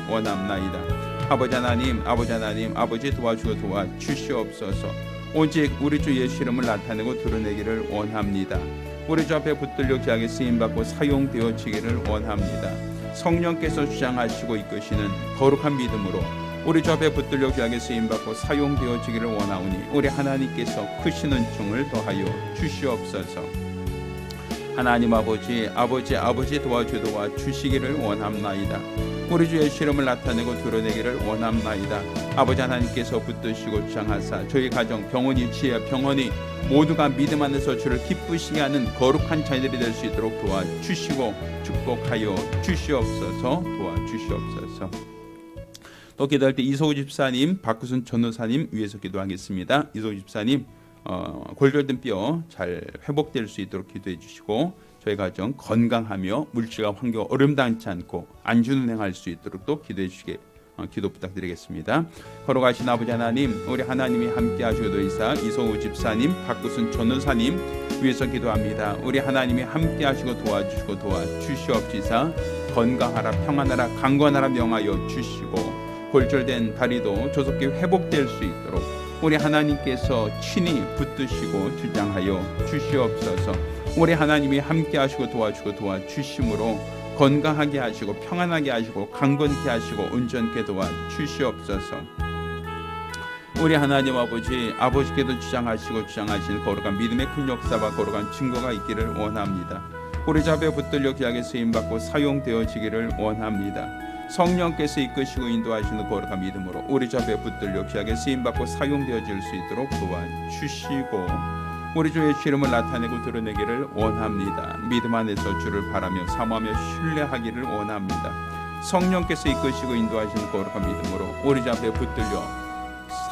원합나이다. 아버지 하나님, 아버지 도와주고 도와주시옵소서. 오직 우리 주 예수 이름을 나타내고 드러내기를 원합니다. 우리 주 앞에 붙들려 귀하게 쓰임받고 사용되어지기를 원합니다. 성령께서 주장하시고 이끄시는 거룩한 믿음으로 우리 주 앞에 붙들려 귀하게 쓰임받고 사용되어지기를 원하오니 우리 하나님께서 크신 은총을 더하여 주시옵소서. 하나님 아버지 도와주시기를 원합나이다. 우리 주 예수 이름을 나타내고 드러내기를 원합나이다. 아버지 하나님께서 붙드시고 주장하사 저희 가정, 병원이 지혜, 병원이 모두가 믿음 안에서 주를 기쁘시게 하는 거룩한 자녀들이 될 수 있도록 도와주시고 축복하여 주시옵소서. 도와주시옵소서. 또 기도할 때 이소우 집사님, 박구순 전도사님 위해서 기도하겠습니다. 이소우 집사님 골절된 뼈 잘 회복될 수 있도록 기도해 주시고 저희 가정 건강하며 물질과 환경 어려움당치 않고 안전운행할 수 있도록 또 기도해 주시게 기도 부탁드리겠습니다. 걸어가신 아버지 하나님, 우리 하나님이 함께 하시도이사 이소우 집사님, 박구순 전도사님 위해서 기도합니다. 우리 하나님이 함께 하시고 도와주시고 도와주시옵시사 건강하라, 평안하라, 강건하라 명하여 주시고 골절된 다리도 조속히 회복될 수 있도록 우리 하나님께서 친히 붙드시고 주장하여 주시옵소서. 우리 하나님이 함께 하시고 도와주고 도와주심으로 건강하게 하시고 평안하게 하시고 강건케 하시고 온전케 도와주시옵소서. 우리 하나님 아버지께도 주장하신 거룩한 믿음의 큰 역사와 거룩한 증거가 있기를 원합니다. 우리 주 앞에 붙들려 귀하게 쓰임받고 사용되어지기를 원합니다. 성령께서 이끄시고 인도하시는 거룩한 믿음으로 우리 주 앞에 붙들려 귀하게 쓰임받고 사용되어질 수 있도록 도와주시고 우리 주 예수 이름을 나타내고 드러내기를 원합니다. 믿음 안에서 주를 바라며 사모하며 신뢰하기를 원합니다. 성령께서 이끄시고 인도하시는 거룩한 믿음으로 우리 주 앞에 붙들려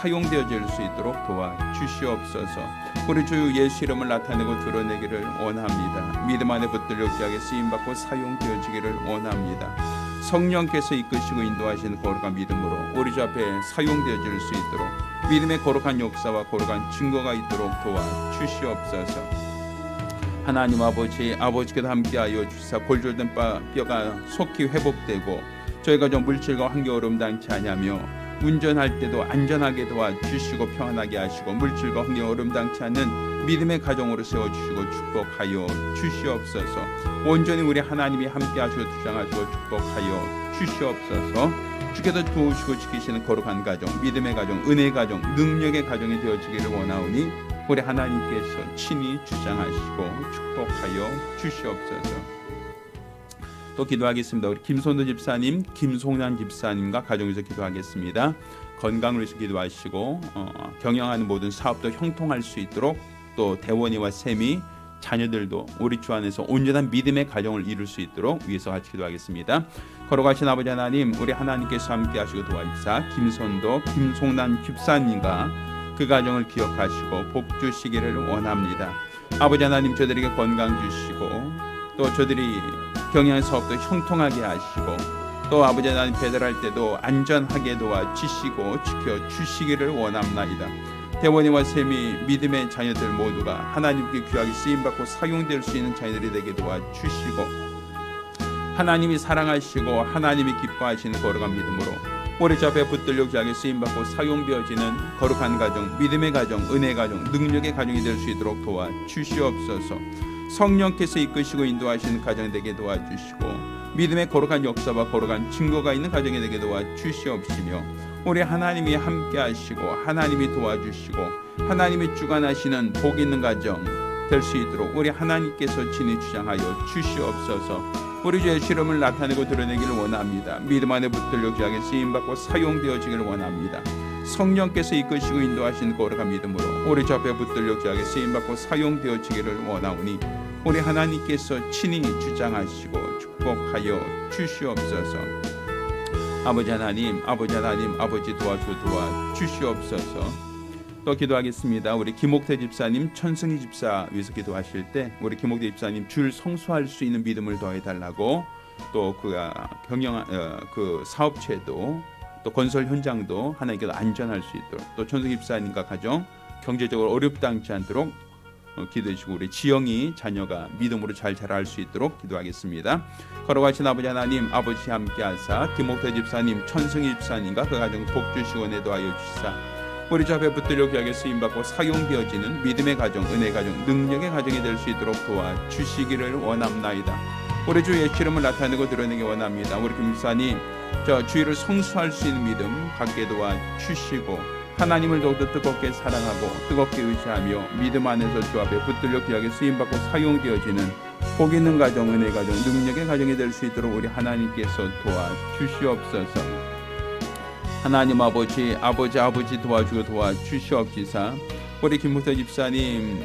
사용되어질 수 있도록 도와주시옵소서. 우리 주 예수 이름을 나타내고 드러내기를 원합니다. 믿음 안에 붙들려 귀하게 쓰임받고 사용되어지기를 원합니다. 성령께서 이끄시고 인도하시는 거룩한 믿음으로 우리 주 앞에 사용되어질 수 있도록 믿음의 거룩한 역사와 거룩한 증거가 있도록 도와주시옵소서. 하나님 아버지께도 함께하여 주시사 골절된 뼈가 속히 회복되고 저희가 좀 물질과 환경 어려움 당치 아니하며 운전할 때도 안전하게 도와주시고 평안하게 하시고 물질과 환경 어려움 당치 않는 믿음의 가정으로 세워주시고 축복하여 주시옵소서. 온전히 우리 하나님이 함께 하시고 주장하시고 축복하여 주시옵소서. 주께서 도우시고 지키시는 거룩한 가정, 믿음의 가정, 은혜의 가정, 능력의 가정이 되어지기를 원하오니 우리 하나님께서 친히 주장하시고 축복하여 주시옵소서. 또 기도하겠습니다. 우리 김선도 집사님, 김송란 집사님과 가정에서 기도하겠습니다. 건강을 위해서 기도하시고 경영하는 모든 사업도 형통할 수 있도록 또 대원이와 샘이 자녀들도 우리 주 안에서 온전한 믿음의 가정을 이룰 수 있도록 위해서 같이 기도하겠습니다. 걸어가신 아버지 하나님, 우리 하나님께서 함께 하시고 도와주사 김선도, 김송란 집사님과 그 가정을 기억하시고 복 주시기를 원합니다. 아버지 하나님, 저들에게 건강 주시고 또 저들이 경영하는 사업도 형통하게 하시고 또 아버지 하나님 배달할 때도 안전하게 도와주시고 지켜주시기를 원합나이다. 대원이와 샘이 믿음의 자녀들 모두가 하나님께 귀하게 쓰임받고 사용될 수 있는 자녀들이 되게 도와주시고 하나님이 사랑하시고 하나님이 기뻐하시는 거룩한 믿음으로 우리 주 앞에 붙들려 귀하게 쓰임받고 사용되어지는 거룩한 가정, 믿음의 가정, 은혜의 가정, 능력의 가정이 될 수 있도록 도와주시옵소서. 성령께서 이끄시고 인도하시는 가정 되게 도와주시고 믿음의 거룩한 역사와 거룩한 증거가 있는 가정이 되게 도와주시옵시며 우리 하나님이 함께 하시고 하나님이 도와주시고 하나님이 주관하시는 복 있는 가정 될 수 있도록 우리 하나님께서 친히 주장하여 주시옵소서. 우리 주의 실험을 나타내고 드러내기를 원합니다. 믿음 안에 붙들려 귀하게 쓰임받고 사용되어지기를 원합니다. 성령께서 이끄시고 인도하시는 거룩한 믿음으로 우리 주 앞에 붙들려 귀하게 쓰임받고 사용되어지기를 원하오니 우리 하나님께서 친히 주장하시고 축복하여 주시옵소서. 아버지 하나님 도와주시옵소서. 또 기도하겠습니다. 우리 김옥태 집사님, 천승희 집사 위해서 기도하실 때 우리 김옥태 집사님 줄 성수할 수 있는 믿음을 더해달라고 또 그가 경영한 그 사업체도 또 건설 현장도 하나님께서 안전할 수 있도록 또 천승희 집사님과 가정 경제적으로 어렵지 않도록 기도해 주시고 우리 지영이 자녀가 믿음으로 잘 자랄 수 있도록 기도하겠습니다. 걸어가신 아버지 하나님, 아버지 함께하사 김옥태 집사님, 천승희 집사님과 그 가정 복 주시고 내도하여 주시사 우리 주 앞에 붙들려 귀하게 쓰임받고 사용되어지는 믿음의 가정, 은혜의 가정, 능력의 가정이 될 수 있도록 도와주시기를 원합나이다. 우리 주 예수 이름을 나타내고 드러내기 원합니다. 우리 김 집사님 주의를 성수할 수 있는 믿음 갖게 도와주시고 하나님을 더욱더 뜨겁게 사랑하고 뜨겁게 의지하며 믿음 안에서 주 앞에 붙들려 귀하게 쓰임받고 사용되어지는 복 있는 가정, 은혜의 가정, 능력의 가정이 될 수 있도록 우리 하나님께서 도와주시옵소서. 하나님 아버지 도와주고 도와주시옵시사. 우리 김목태 집사님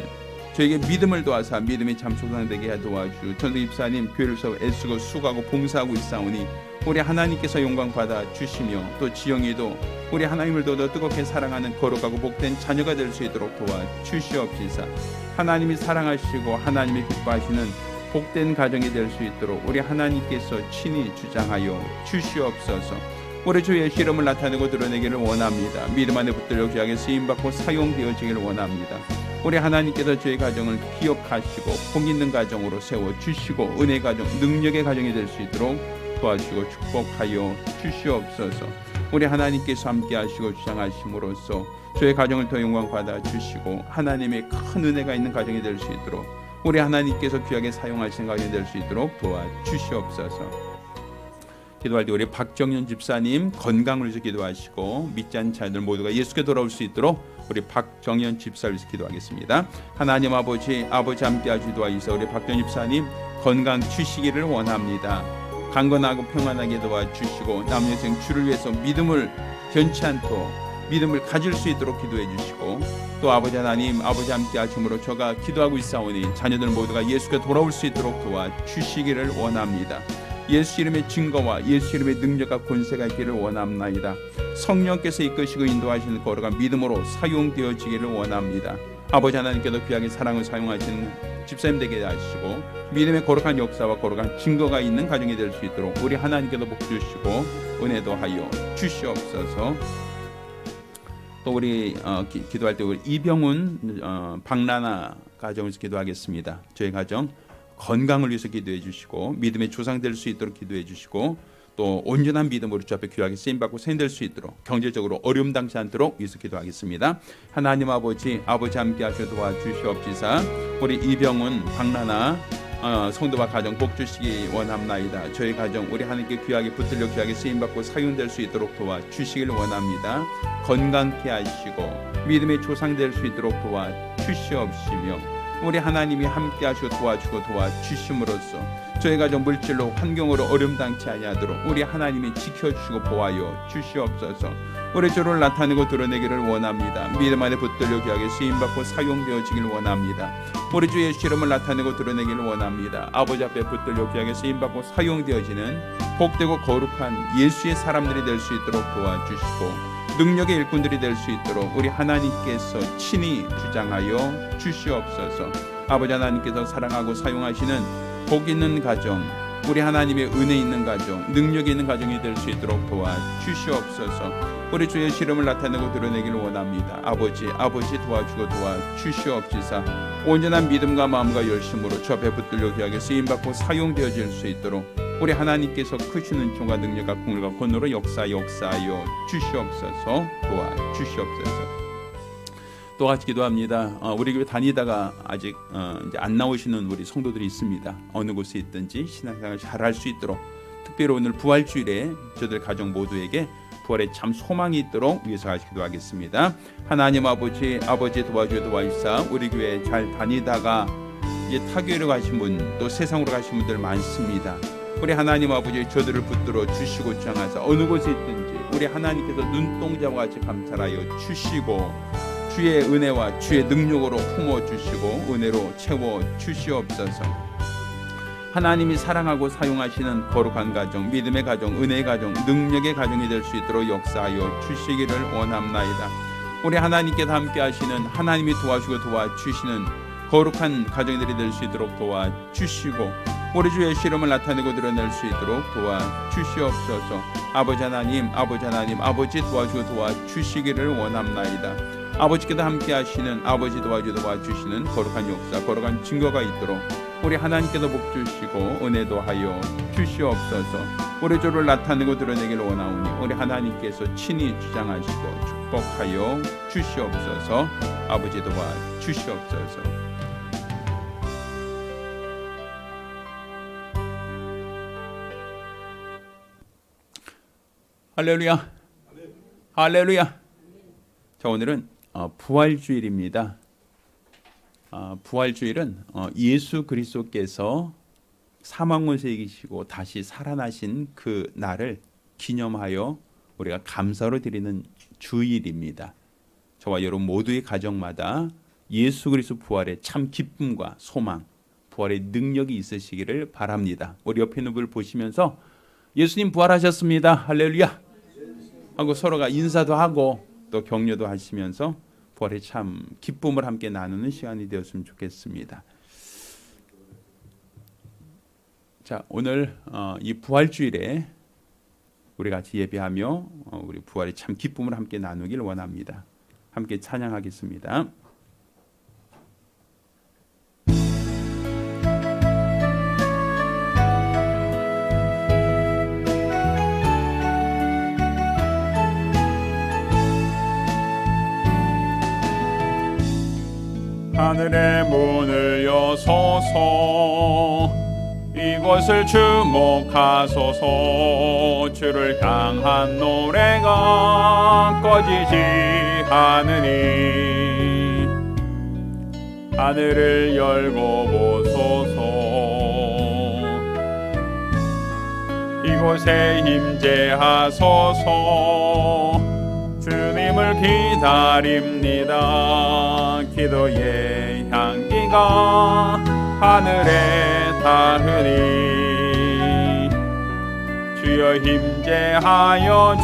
저에게 믿음을 도와사 믿음이 참 소상되게 해 도와주. 전도 집사님 교회를 애쓰고 수고하고 봉사하고 있사오니 우리 하나님께서 영광 받아 주시며 또 지영이도 우리 하나님을 더 뜨겁게 사랑하는 거룩하고 복된 자녀가 될 수 있도록 도와주시옵시사. 하나님이 사랑하시고 하나님이 기뻐하시는 복된 가정이 될 수 있도록 우리 하나님께서 친히 주장하여 주시옵소서. 우리 주 예수 이름을 나타내고 드러내기를 원합니다. 믿음 안에 붙들려 귀하게 쓰임받고 사용되어지기를 원합니다. 우리 하나님께서 저희 가정을 기억하시고 복 있는 가정으로 세워주시고 은혜의 가정, 능력의 가정이 될 수 있도록 도와주시고 축복하여 주시옵소서. 우리 하나님께서 함께 하시고 주장하심으로써 저희 가정을 더 영광 받아 주시고 하나님의 큰 은혜가 있는 가정이 될 수 있도록 우리 하나님께서 귀하게 사용하시는 가정이 될 수 있도록 도와주시옵소서. 기도할 때 우리 박정현 집사님 건강을 위해서 기도하시고 믿지 않는 자들 모두가 예수께 돌아올 수 있도록 우리 박정현 집사를 위해서 기도하겠습니다. 하나님 아버지 함께 하시도하이소. 우리 박정현 집사님 건강 주시기를 원합니다. 강건하고 평안하게 도와주시고 남은 인생 주를 위해서 믿음을 변치 않도록 믿음을 가질 수 있도록 기도해 주시고 또 아버지 하나님 함께 하심으로 저가 기도하고 있사오니 자녀들 모두가 예수께 돌아올 수 있도록 도와주시기를 원합니다. 예수 이름의 증거와 예수 이름의 능력과 권세가 있기를 원합나이다. 성령께서 이끄시고 인도하시는 거룩한 믿음으로 사용되어지기를 원합니다. 아버지 하나님께도 귀하게 사랑을 사용하시는 집사님 되게 하시고 믿음의 거룩한 역사와 거룩한 증거가 있는 가정이 될 수 있도록 우리 하나님께도 복 주시고 은혜도 하여 주시옵소서. 또 우리 기도할 때 우리 이병훈 박나나 가정에서 기도하겠습니다. 저희 가정 건강을 위해서 기도해 주시고 믿음의 조상 될 수 있도록 기도해 주시고 또 온전한 믿음으로 주 앞에 귀하게 쓰임받고 생될 수 있도록 경제적으로 어려움 당치 않도록 위해서 기도하겠습니다. 하나님 아버지 함께 하셔 도와주시옵시사. 우리 이병훈 박나나 성도와 가정 복 주시기 원합나이다. 저희 가정 우리 하나님께 귀하게 붙들려 귀하게 쓰임받고 사용될 수 있도록 도와주시기를 원합니다. 건강케 하시고 믿음의 조상 될 수 있도록 도와주시옵시며 우리 하나님이 함께 하시고 도와주고 도와주심으로써 저희 가정 물질로 환경으로 어려움 당치 아니하도록 우리 하나님이 지켜주시고 보호하여 주시옵소서. 우리 주를 나타내고 드러내기를 원합니다. 믿음 안에 붙들려 귀하게 쓰임받고 사용되어지기를 원합니다. 우리 주 예수 이름을 나타내고 드러내기를 원합니다. 아버지 앞에 붙들려 귀하게 쓰임받고 사용되어지는 복되고 거룩한 예수의 사람들이 될 수 있도록 도와주시고 능력의 일꾼들이 될 수 있도록 우리 하나님께서 친히 주장하여 주시옵소서. 아버지 하나님께서 사랑하고 사용하시는 복 있는 가정, 우리 하나님의 은혜 있는 가정, 능력이 있는 가정이 될 수 있도록 도와주시옵소서. 우리 주의 이름을 나타내고 드러내기를 원합니다. 아버지 도와주고 도와주시옵시사. 온전한 믿음과 마음과 열심으로 주 앞에 붙들려 귀하게 쓰임받고 사용되어질 수 있도록 우리 하나님께서 크시는 종과 능력과 공력과 권능으로 역사하여 주시옵소서. 도와주시옵소서. 또 같이 기도합니다. 우리 교회 다니다가 아직 이제 안 나오시는 우리 성도들이 있습니다. 어느 곳에 있든지 신앙생활 잘할 수 있도록 특별히 오늘 부활주일에 저들 가정 모두에게 부활의 참 소망이 있도록 위해서 같이 기도하겠습니다. 하나님 아버지 도와주여 도와주사. 우리 교회 잘 다니다가 이제 타교회로 가신 분 또 세상으로 가신 분들 많습니다. 우리 하나님 아버지 저들을 붙들어 주시고 주장하사 어느 곳에 있든지 우리 하나님께서 눈동자와 같이 감찰하여 주시고 주의 은혜와 주의 능력으로 품어주시고 은혜로 채워주시옵소서. 하나님이 사랑하고 사용하시는 거룩한 가정, 믿음의 가정, 은혜의 가정, 능력의 가정이 될 수 있도록 역사하여 주시기를 원합나이다. 우리 하나님께서 함께 하시는 하나님이 도와주고 도와주시는 거룩한 가정들이 될 수 있도록 도와주시고 우리 주의 이름을 나타내고 드러낼 수 있도록 도와주시옵소서. 아버지 하나님 도와주고 도와주시기를 원합나이다. 아버지께서 함께 하시는 아버지 도와주시는 거룩한 역사, 거룩한 증거가 있도록 우리 하나님께서 복 주시고 은혜도 하여 주시옵소서. 우리 주를 나타내고 드러내기를 원하오니 우리 하나님께서 친히 주장하시고 축복하여 주시옵소서. 아버지 도와주시옵소서. 할렐루야. 할렐루야. 자, 오늘은 부활주일입니다. 부활주일은 예수 그리스도께서 사망문에 이기시고 다시 살아나신 그 날을 기념하여 우리가 감사로 드리는 주일입니다. 저와 여러분 모두의 가정마다 예수 그리스도 부활의 참 기쁨과 소망, 부활의 능력이 있으시기를 바랍니다. 우리 옆에 있는 분을 보시면서 예수님 부활하셨습니다. 할렐루야 하고 서로가 인사도 하고 또 격려도 하시면서 부활의 참 기쁨을 함께 나누는 시간이 되었으면 좋겠습니다. 자, 오늘 이 부활주일에 우리 같이 예배하며 우리 부활의 참 기쁨을 함께 나누길 원합니다. 함께 찬양하겠습니다. 하늘의 문을 여소서 이곳을 주목하소서 주를 향한 노래가 꺼지지 않으니 하늘을 열고 보소서 이곳에 임재하소서 주님을 기다립니다. 기도의 향기가 하늘에 닿으니 주여 임재하여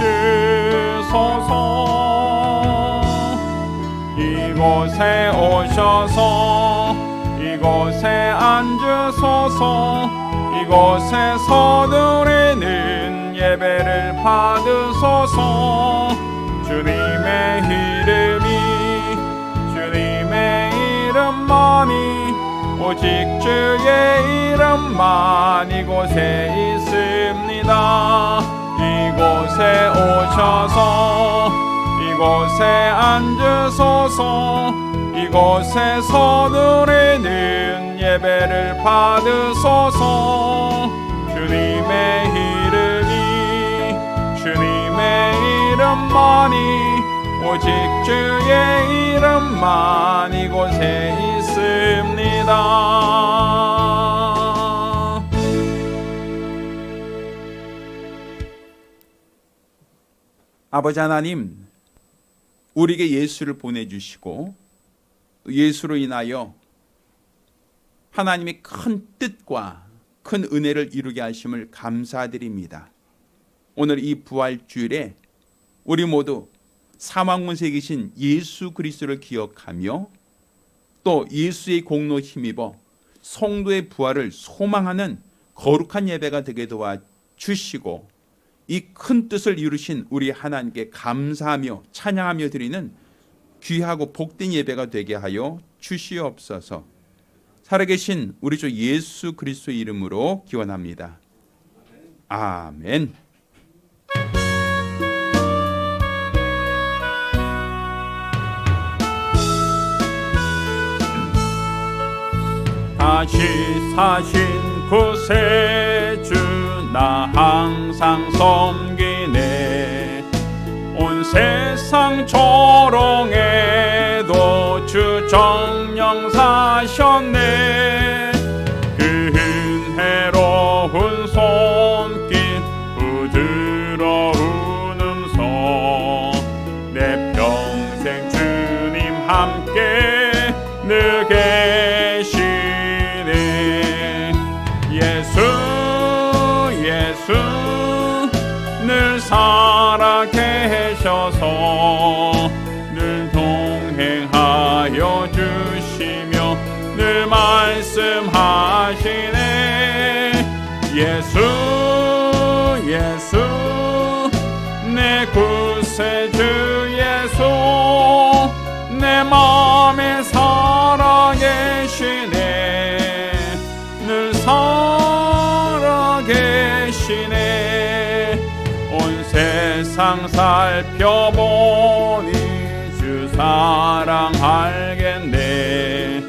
주소서 이곳에 오셔서 이곳에 앉으소서 이곳에서 누리는 예배를 받으소서 주님의 이름만이 오직 주의 이름만 이곳에 있습니다. 이곳에 오셔서 이곳에 앉으소서 이곳에서 누리는 예배를 받으소서 주님의 이름만이 오직 주의 이름만 이곳에 있습니다. 아버지 하나님, 우리에게 예수를 보내주시고 예수로 인하여 하나님의 큰 뜻과 큰 은혜를 이루게 하심을 감사드립니다. 오늘 이 부활주일에 우리 모두 사망문에 계신 예수 그리스도를 기억하며 또 예수의 공로 힘입어 성도의 부활을 소망하는 거룩한 예배가 되게 도와주시고 이 큰 뜻을 이루신 우리 하나님께 감사하며 찬양하며 드리는 귀하고 복된 예배가 되게 하여 주시옵소서. 살아계신 우리 주 예수 그리스도의 이름으로 기원합니다. 아멘. 다시 사신 구세주 나 항상 섬기네 온 세상 조롱에도 주 정령 사셨네 그 은혜로운 손길 부드러운 음성 내 평생 주님 함께 늘 계시네 예수 늘 살아 계셔서 늘 동행하여 주시며 늘 말씀하시네 예수 내 구세주 예수 내 마음에 살아계시네. 늘 살아계시네. 온 세상 살펴보니 주 사랑 알겠네.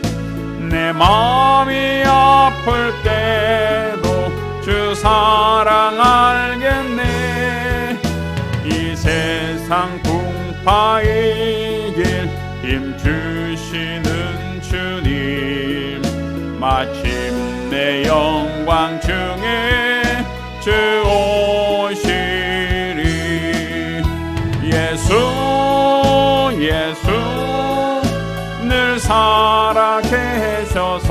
내 마음이 아플 때도 주 사랑 알겠네. 이 세상 풍파이길 힘 주시는 주님, 마침내 영광 중에 주 오시리. 예수 예수 늘 살아계셔서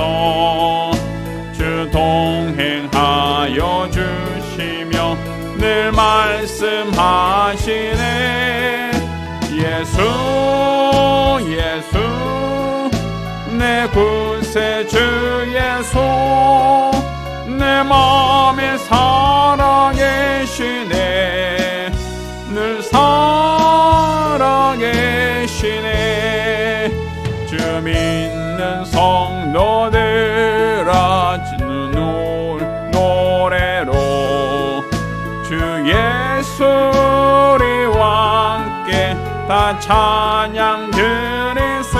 주 동행하여 주시며 늘 말씀하시네. 예수 예수 내 구세주 예수, 내 마음에 살아계시네. 늘 살아계시네. 주 믿는 성도들아 노래로 주 예수리와 함께 다 찬양 드리세.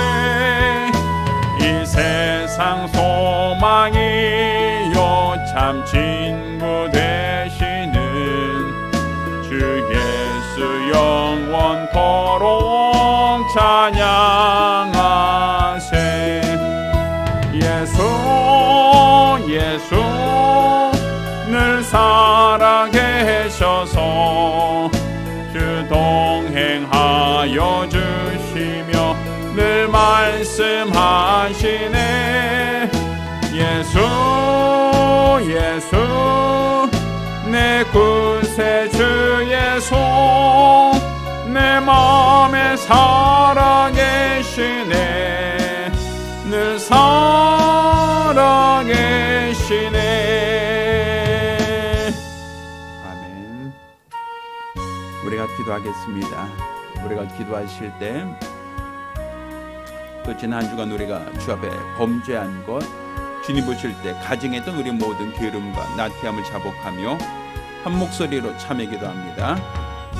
이 세상 소망이요 참 친구 되시는 주 예수 영원토록 찬양하세. 예수 예수 늘 살아계셔서 주 동행하여 주시며 늘 말씀하시네. 예수 예수 내 구세주 예수, 내 마음에 살아계시네. 늘 살아계시네. 아멘. 우리가 기도하겠습니다. 우리가 기도하실 때 또 지난 한 주간 우리가 주 앞에 범죄한 것, 주님 보실 때 가증했던 우리 모든 게으름과 나태함을 자복하며 한 목소리로 참여 기도합니다.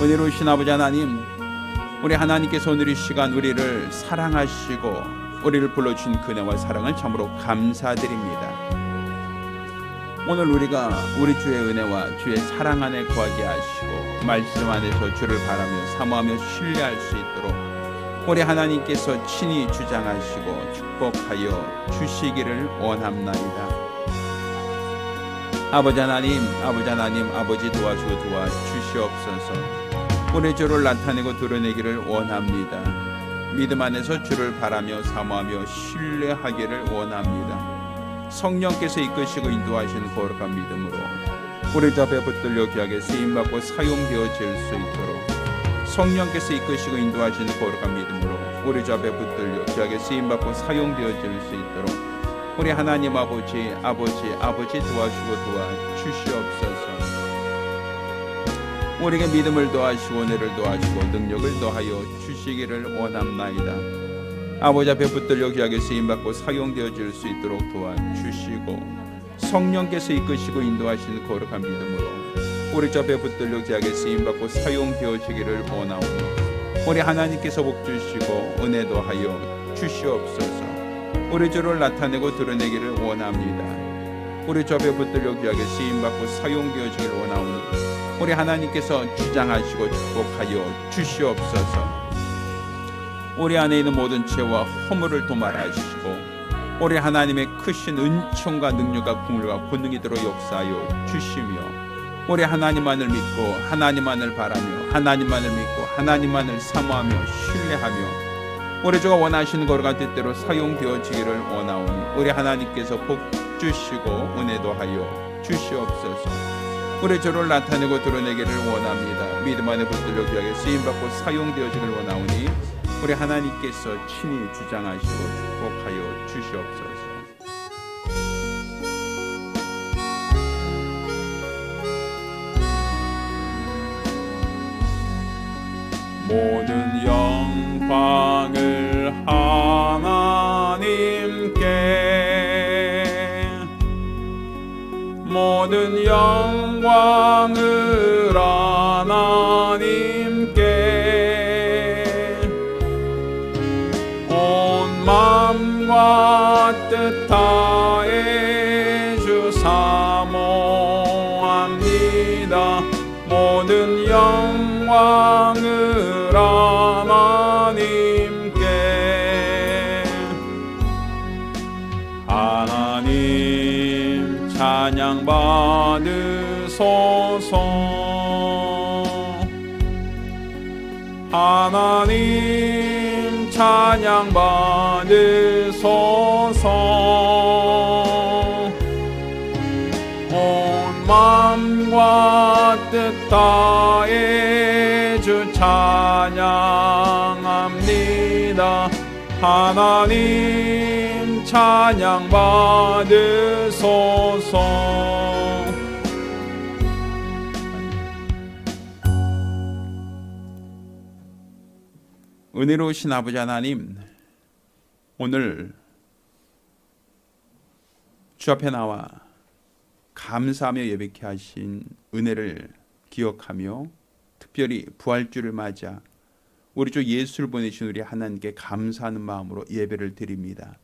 은혜로우신 아버지 하나님, 우리 하나님께서 오늘 이 시간 우리를 사랑하시고 우리를 불러주신 그네와 사랑을 참으로 감사드립니다. 오늘 우리가 우리 주의 은혜와 주의 사랑 안에 거하게 하시고 말씀 안에서 주를 바라며 사모하며 신뢰할 수 있도록 우리 하나님께서 친히 주장하시고 축복하여 주시기를 원합나이다. 아버지 하나님 아버지 도와주시옵소서. 우리 주를 나타내고 드러내기를 원합니다. 믿음 안에서 주를 바라며 사모하며 신뢰하기를 원합니다. 성령께서 이끄시고 인도하시는 거룩한 믿음으로 우리 주 앞에 붙들려 귀하게 쓰임받고 사용되어질 수 있도록 성령께서 이끄시고 인도하시는 거룩한 믿음으로 우리 주 앞에 붙들려 귀하게 쓰임받고 사용되어질 수 있도록 우리 하나님 아버지 도와주시고 도와주시옵소서. 우리에게 믿음을 더하시고 은혜를 더하시고 능력을 더하여 주시기를 원합나이다. 아버지 앞에 붙들려 귀하게 쓰임받고 사용되어질 수 있도록 도와주시고 성령께서 이끄시고 인도하시는 거룩한 믿음으로 우리 주 앞에 붙들려 귀하게 쓰임받고 사용되어지기를 원하오니 우리 하나님께서 복주시고 은혜 더하여 주시옵소서. 우리 주를 나타내고 드러내기를 원합니다. 우리 주 앞에 붙들려 귀하게 쓰임받고 사용되어지기를 원하오니 우리 하나님께서 주장하시고 축복하여 주시옵소서. 우리 안에 있는 모든 죄와 허물을 도말하시고 우리 하나님의 크신 은총과 능력과 긍휼과 권능이 들어 역사하여 주시며 우리 하나님만을 믿고 하나님만을 바라며 하나님만을 믿고 하나님만을 사모하며 신뢰하며 우리 주가 원하시는 거룩한 뜻대로 사용되어지기를 원하오니 우리 하나님께서 복 주시고 은혜도 하여 주시옵소서. 우리 주를 나타내고 드러내기를 원합니다. 믿음 안에 붙들려 귀하게 쓰임받고 사용되어지기를 원하오니 우리 하나님께서 친히 주장하시고 축복하여 주시옵소서. 모든 영광을 모든 영광을 하나님께 온 마음과 뜻 다해 주 사모합니다. 모든 영광을 하나님께 하나님 찬양 받으소서 하나님 찬양 받으소서 온 마음과 뜻 다해 주 찬양합니다. 하나님 찬양 받으소서. 은혜로우신 아버지 하나님, 오늘 주 앞에 나와 감사하며 예배케 하신 은혜를 기억하며 특별히 부활주를 맞아 우리 주 예수를 보내신 우리 하나님께 감사하는 마음으로 예배를 드립니다.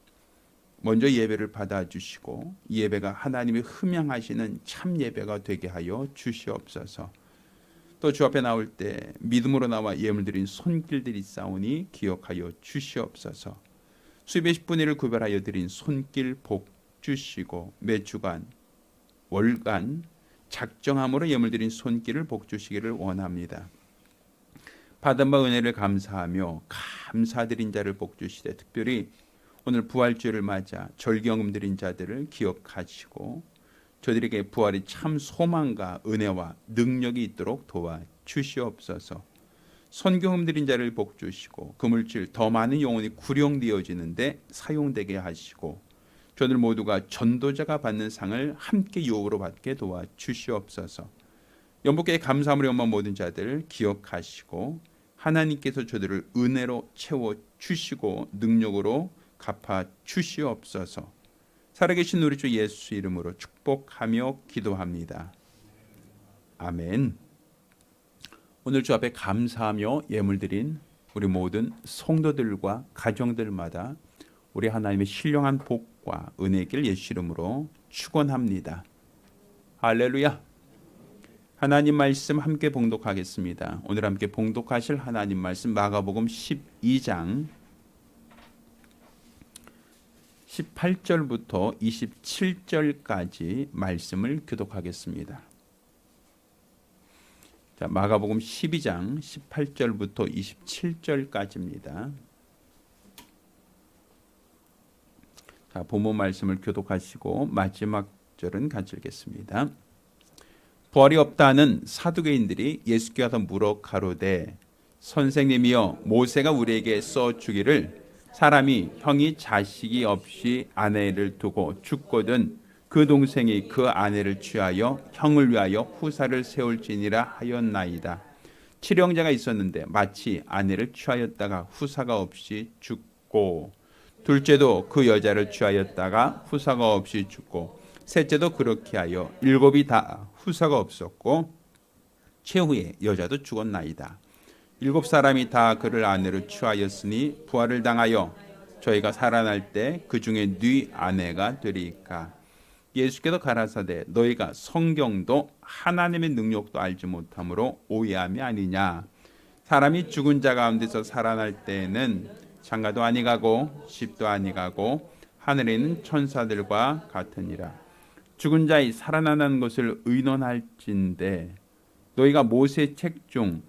먼저 예배를 받아주시고 이 예배가 하나님이 흠양하시는 참 예배가 되게 하여 주시옵소서. 또 주 앞에 나올 때 믿음으로 나와 예물 드린 손길들이 있사오니 기억하여 주시옵소서. 수백십 분의 1을 구별하여 드린 손길 복 주시고 매주간 월간 작정함으로 예물 드린 손길을 복 주시기를 원합니다. 받은 바 은혜를 감사하며 감사드린 자를 복 주시되 특별히 오늘 부활주를 맞아 절경음 드린 자들을 기억하시고 저들에게 부활의 참 소망과 은혜와 능력이 있도록 도와 주시옵소서. 선교음 드린 자를 복 주시고 그 물질 더 많은 영혼이 구령되어지는데 사용되게 하시고 저들 모두가 전도자가 받는 상을 함께 유업으로 받게 도와 주시옵소서. 영복의 감사함으로 영광 모든 자들을 기억하시고 하나님께서 저들을 은혜로 채워 주시고 능력으로 갚아 주시옵소서. 살아계신 우리 주 예수 이름으로 축복하며 기도합니다. 아멘. 오늘 주 앞에 감사하며 예물 드린 우리 모든 성도들과 가정들마다 우리 하나님의 신령한 복과 은혜길 예수 이름으로 축원합니다. 할렐루야. 하나님 말씀 함께 봉독하겠습니다. 오늘 함께 봉독하실 하나님 말씀 마가복음 12장 18절부터 27절까지 말씀을 교독하겠습니다. 자, 마가복음 12장 18절부터 27절까지입니다. 자, 본문 말씀을 교독하시고 마지막 절은 같이 읽겠습니다. 부활이 없다는 사두개인들이 예수께 와서 물어 가로되 선생님이여 모세가 우리에게 써주기를 사람이 형이 자식이 없이 아내를 두고 죽거든 그 동생이 그 아내를 취하여 형을 위하여 후사를 세울지니라 하였나이다. 칠형제가 있었는데 마치 아내를 취하였다가 후사가 없이 죽고 둘째도 그 여자를 취하였다가 후사가 없이 죽고 셋째도 그렇게 하여 일곱이 다 후사가 없었고 최후에 여자도 죽었나이다. 일곱 사람이 다 그를 아내로 취하였으니 부활을 당하여 저희가 살아날 때 그 중에 네 아내가 되리이까. 예수께서 가라사대 너희가 성경도 하나님의 능력도 알지 못함으로 오해함이 아니냐. 사람이 죽은 자 가운데서 살아날 때에는 장가도 아니가고 집도 아니가고 하늘에 있는 천사들과 같으니라. 죽은 자의 살아나는 것을 의논할진대 너희가 모세 책 중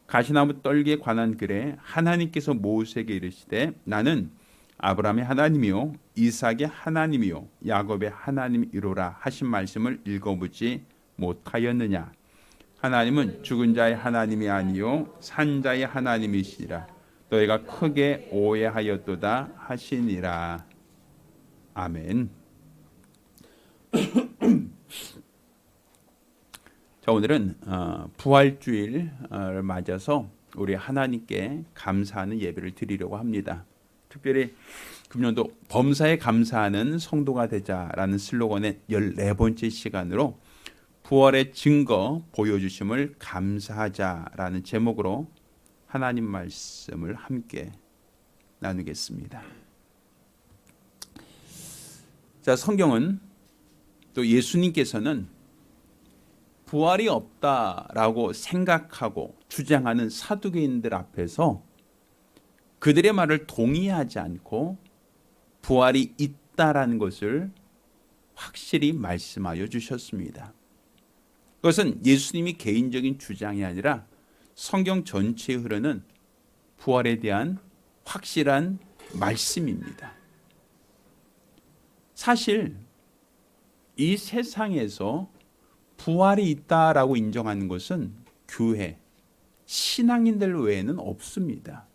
가시나무 떨기에 관한 글에 하나님께서 모세에게 이르시되 나는 아브라함의 하나님이요 이삭의 하나님이요 야곱의 하나님이로라 하신 말씀을 읽어보지 못하였느냐. 하나님은 죽은 자의 하나님이 아니요 산 자의 하나님이시니라. 너희가 크게 오해하였도다 하시니라. 아멘. 자, 오늘은 부활주일을 맞아서 우리 하나님께 감사하는 예배를 드리려고 합니다. 특별히 금년도 범사에 감사하는 성도가 되자라는 슬로건의 14번째 시간으로 부활의 증거 보여주심을 감사하자라는 제목으로 하나님 말씀을 함께 나누겠습니다. 자, 성경은 또 예수님께서는 부활이 없다라고 생각하고 주장하는 사두개인들 앞에서 그들의 말을 동의하지 않고 부활이 있다라는 것을 확실히 말씀하여 주셨습니다. 그것은 예수님이 개인적인 주장이 아니라 성경 전체에 흐르는 부활에 대한 확실한 말씀입니다. 사실 이 세상에서 부활이 있다라고 인정하는 것은 교회, 신앙인들 외에는 없습니다.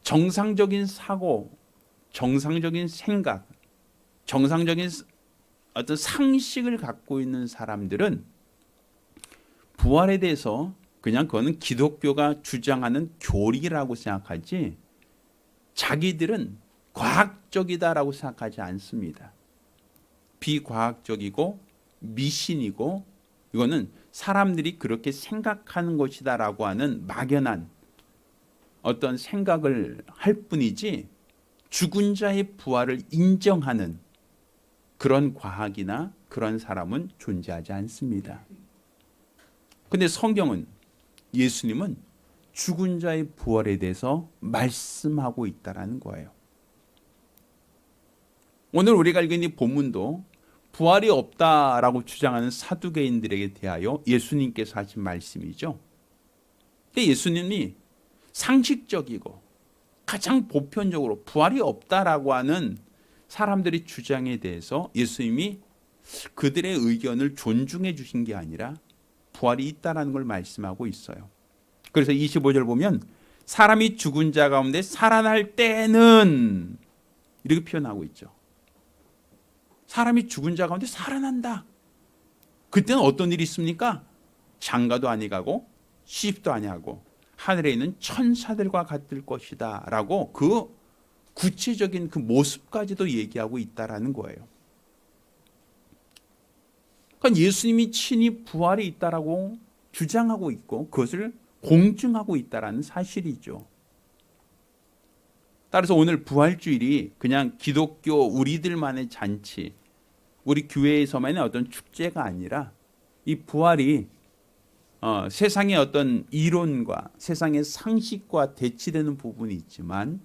정상적인 사고, 정상적인 생각, 정상적인 어떤 상식을 갖고 있는 사람들은 부활에 대해서 그냥 그거는 기독교가 주장하는 교리라고 생각하지 자기들은 과학적이다라고 생각하지 않습니다. 비과학적이고 미신이고 이거는 사람들이 그렇게 생각하는 것이다라고 하는 막연한 어떤 생각을 할 뿐이지 죽은 자의 부활을 인정하는 그런 과학이나 그런 사람은 존재하지 않습니다. 근데 성경은 예수님은 죽은 자의 부활에 대해서 말씀하고 있다는 거예요. 오늘 우리가 읽은 이 본문도 부활이 없다라고 주장하는 사두개인들에게 대하여 예수님께서 하신 말씀이죠. 근데 예수님이 상식적이고 가장 보편적으로 부활이 없다라고 하는 사람들의 주장에 대해서 예수님이 그들의 의견을 존중해 주신 게 아니라 부활이 있다라는 걸 말씀하고 있어요. 그래서 25절 보면 사람이 죽은 자 가운데 살아날 때는 이렇게 표현하고 있죠. 사람이 죽은 자 가운데 살아난다. 그때는 어떤 일이 있습니까? 장가도 아니가고 시집도 아니하고 하늘에 있는 천사들과 같을 것이다 라고 그 구체적인 그 모습까지도 얘기하고 있다라는 거예요. 그러니까 예수님이 친히 부활이 있다라고 주장하고 있고 그것을 공증하고 있다라는 사실이죠. 따라서 오늘 부활주일이 그냥 기독교 우리들만의 잔치, 우리 교회에서만의 어떤 축제가 아니라 이 부활이 세상의 어떤 이론과 세상의 상식과 대치되는 부분이 있지만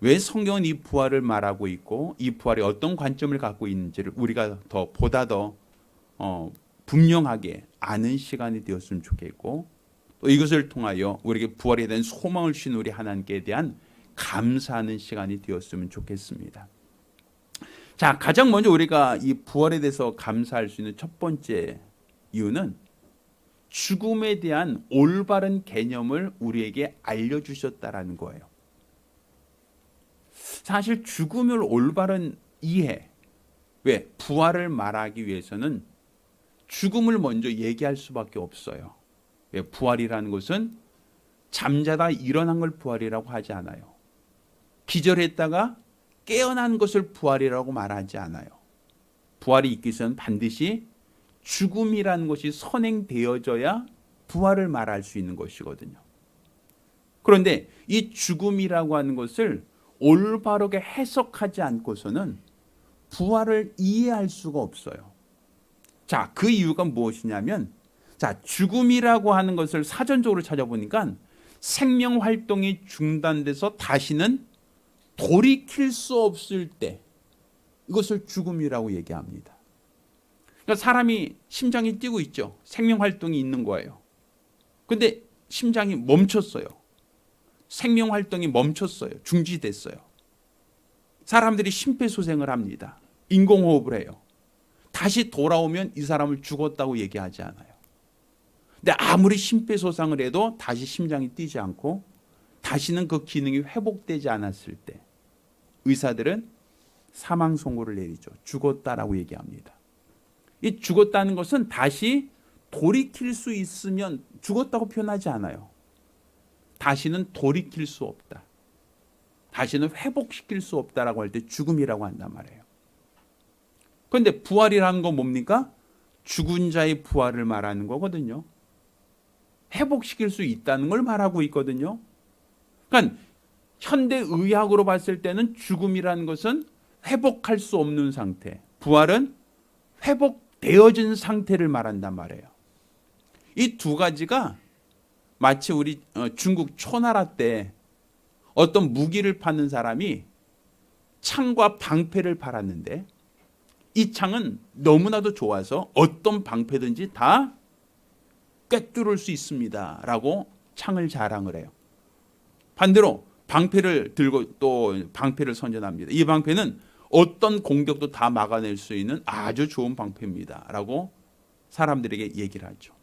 왜 성경은 이 부활을 말하고 있고 이 부활이 어떤 관점을 갖고 있는지를 우리가 보다 더 분명하게 아는 시간이 되었으면 좋겠고 또 이것을 통하여 우리에게 부활에 대한 소망을 주신 우리 하나님께 대한 감사하는 시간이 되었으면 좋겠습니다. 자, 가장 먼저 우리가 이 부활에 대해서 감사할 수 있는 첫 번째 이유는 죽음에 대한 올바른 개념을 우리에게 알려주셨다라는 거예요. 사실 죽음을 올바른 이해, 왜? 부활을 말하기 위해서는 죽음을 먼저 얘기할 수밖에 없어요. 왜? 부활이라는 것은 잠자다 일어난 걸 부활이라고 하지 않아요. 기절했다가 깨어난 것을 부활이라고 말하지 않아요. 부활이 있기 위해서는 반드시 죽음이라는 것이 선행되어져야 부활을 말할 수 있는 것이거든요. 그런데 이 죽음이라고 하는 것을 올바르게 해석하지 않고서는 부활을 이해할 수가 없어요. 자, 그 이유가 무엇이냐면 자, 죽음이라고 하는 것을 사전적으로 찾아보니까 생명 활동이 중단돼서 다시는 돌이킬 수 없을 때 이것을 죽음이라고 얘기합니다. 그러니까 사람이 심장이 뛰고 있죠. 생명 활동이 있는 거예요. 근데 심장이 멈췄어요. 생명 활동이 멈췄어요. 중지됐어요. 사람들이 심폐소생을 합니다. 인공호흡을 해요. 다시 돌아오면 이 사람을 죽었다고 얘기하지 않아요. 근데 아무리 심폐소생을 해도 다시 심장이 뛰지 않고 다시는 그 기능이 회복되지 않았을 때 의사들은 사망 선고를 내리죠. 죽었다라고 얘기합니다. 이 죽었다는 것은 다시 돌이킬 수 있으면 죽었다고 표현하지 않아요. 다시는 돌이킬 수 없다. 다시는 회복시킬 수 없다라고 할 때 죽음이라고 한단 말이에요. 그런데 부활이라는 건 뭡니까? 죽은 자의 부활을 말하는 거거든요. 회복시킬 수 있다는 걸 말하고 있거든요. 그러니까 현대 의학으로 봤을 때는 죽음이라는 것은 회복할 수 없는 상태, 부활은 회복되어진 상태를 말한단 말이에요. 이 두 가지가 마치 우리 중국 초나라 때 어떤 무기를 파는 사람이 창과 방패를 팔았는데 이 창은 너무나도 좋아서 어떤 방패든지 다 꿰뚫을 수 있습니다 라고 창을 자랑을 해요. 반대로 방패를 들고 또 방패를 선전합니다. 이 방패는 어떤 공격도 다 막아낼 수 있는 아주 좋은 방패입니다 라고 사람들에게 얘기를 하죠.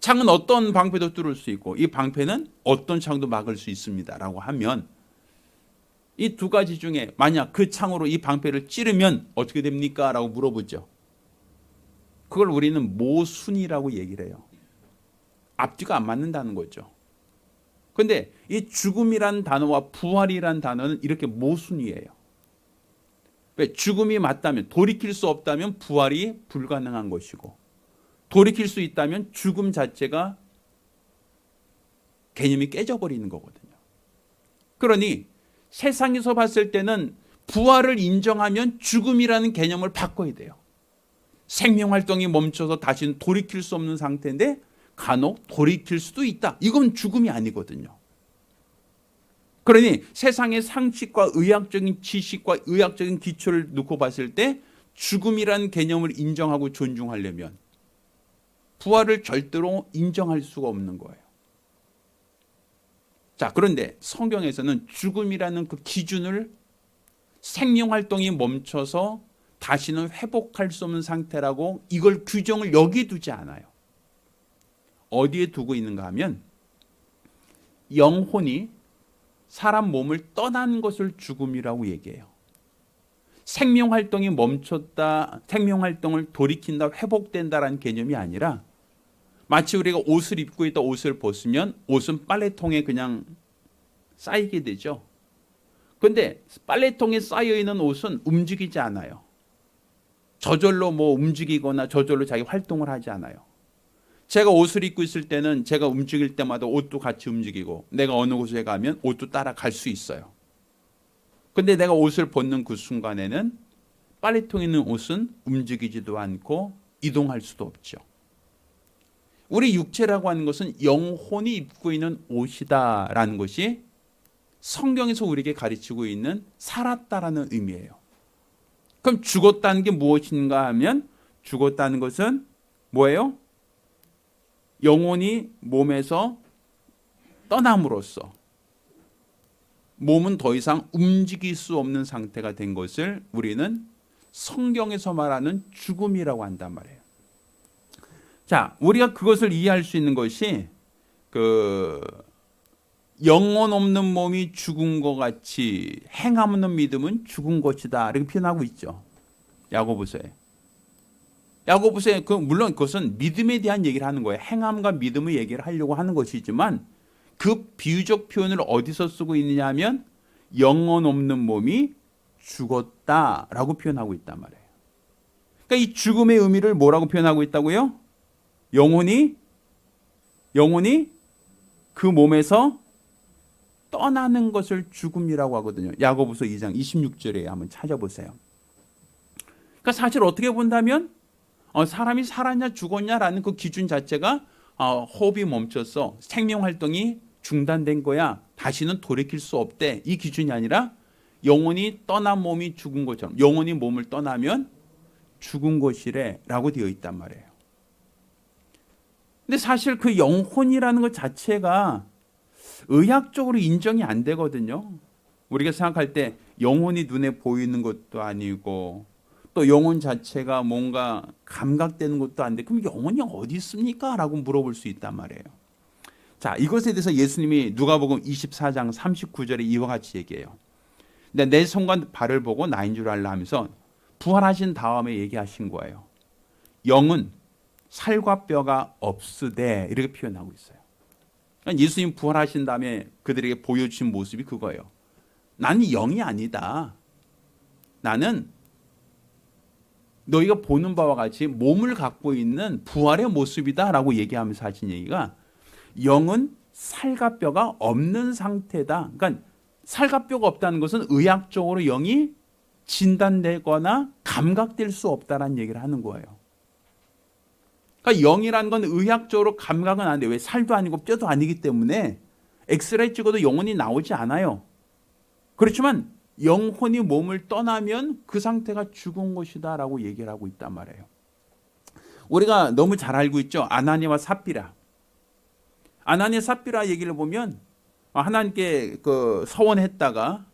창은 어떤 방패도 뚫을 수 있고 이 방패는 어떤 창도 막을 수 있습니다 라고 하면 이 두 가지 중에 만약 그 창으로 이 방패를 찌르면 어떻게 됩니까? 라고 물어보죠. 그걸 우리는 모순이라고 얘기를 해요. 앞뒤가 안 맞는다는 거죠. 그런데 이 죽음이란 단어와 부활이란 단어는 이렇게 모순이에요. 왜? 죽음이 맞다면, 돌이킬 수 없다면 부활이 불가능한 것이고 돌이킬 수 있다면 죽음 자체가 개념이 깨져버리는 거거든요. 그러니 세상에서 봤을 때는 부활을 인정하면 죽음이라는 개념을 바꿔야 돼요. 생명활동이 멈춰서 다시는 돌이킬 수 없는 상태인데 간혹 돌이킬 수도 있다. 이건 죽음이 아니거든요. 그러니 세상의 상식과 의학적인 지식과 의학적인 기초를 놓고 봤을 때 죽음이라는 개념을 인정하고 존중하려면 부활을 절대로 인정할 수가 없는 거예요. 자, 그런데 성경에서는 죽음이라는 그 기준을 생명활동이 멈춰서 다시는 회복할 수 없는 상태라고 이걸 규정을 여기에 두지 않아요. 어디에 두고 있는가 하면 영혼이 사람 몸을 떠난 것을 죽음이라고 얘기해요. 생명활동이 멈췄다, 생명활동을 돌이킨다, 회복된다라는 개념이 아니라 마치 우리가 옷을 입고 있다 옷을 벗으면 옷은 빨래통에 그냥 쌓이게 되죠. 그런데 빨래통에 쌓여있는 옷은 움직이지 않아요. 저절로 뭐 움직이거나 저절로 자기 활동을 하지 않아요. 제가 옷을 입고 있을 때는 제가 움직일 때마다 옷도 같이 움직이고 내가 어느 곳에 가면 옷도 따라갈 수 있어요. 근데 내가 옷을 벗는 그 순간에는 빨래통에 있는 옷은 움직이지도 않고 이동할 수도 없죠. 우리 육체라고 하는 것은 영혼이 입고 있는 옷이다라는 것이 성경에서 우리에게 가르치고 있는 살았다라는 의미예요. 그럼 죽었다는 게 무엇인가 하면 죽었다는 것은 뭐예요? 영혼이 몸에서 떠남으로써 몸은 더 이상 움직일 수 없는 상태가 된 것을 우리는 성경에서 말하는 죽음이라고 한단 말이에요. 자, 우리가 그것을 이해할 수 있는 것이 영혼 없는 몸이 죽은 것 같이 행함 없는 믿음은 죽은 것이다 이렇게 표현하고 있죠. 야고보서에. 야고보서에 물론 그것은 믿음에 대한 얘기를 하는 거예요. 행함과 믿음의 얘기를 하려고 하는 것이지만 그 비유적 표현을 어디서 쓰고 있느냐 하면 영혼 없는 몸이 죽었다라고 표현하고 있단 말이에요. 그러니까 이 죽음의 의미를 뭐라고 표현하고 있다고요? 영혼이 그 몸에서 떠나는 것을 죽음이라고 하거든요. 야고보서 2장 26절에 한번 찾아보세요. 그러니까 사실 어떻게 본다면 사람이 살았냐 죽었냐라는 그 기준 자체가 호흡이 멈춰서 생명활동이 중단된 거야. 다시는 돌이킬 수 없대. 이 기준이 아니라 영혼이 떠난 몸이 죽은 것처럼 영혼이 몸을 떠나면 죽은 것이래 라고 되어 있단 말이에요. 근데 사실 그 영혼이라는 것 자체가 의학적으로 인정이 안 되거든요. 우리가 생각할 때 영혼이 눈에 보이는 것도 아니고 또 영혼 자체가 뭔가 감각되는 것도 안 돼. 그럼 영혼이 어디 있습니까? 라고 물어볼 수 있단 말이에요. 자, 이것에 대해서 예수님이 누가복음 24장 39절에 이와 같이 얘기해요. 근데 내 손과 발을 보고 나인 줄 알라 하면서 부활하신 다음에 얘기하신 거예요. 영은 살과 뼈가 없으되 이렇게 표현하고 있어요. 그러니까 예수님 부활하신 다음에 그들에게 보여주신 모습이 그거예요. 나는 영이 아니다. 나는 너희가 보는 바와 같이 몸을 갖고 있는 부활의 모습이다라고 얘기하면서 하신 얘기가 영은 살과 뼈가 없는 상태다. 그러니까 살과 뼈가 없다는 것은 의학적으로 영이 진단되거나 감각될 수 없다라는 얘기를 하는 거예요. 그러니까 영이라는 건 의학적으로 감각은 안 돼. 왜? 살도 아니고 뼈도 아니기 때문에 엑스레이 찍어도 영혼이 나오지 않아요. 그렇지만 영혼이 몸을 떠나면 그 상태가 죽은 것이다 라고 얘기를 하고 있단 말이에요. 우리가 너무 잘 알고 있죠. 아나니와 삽비라. 아나니 삽비라 얘기를 보면 하나님께 그 서원했다가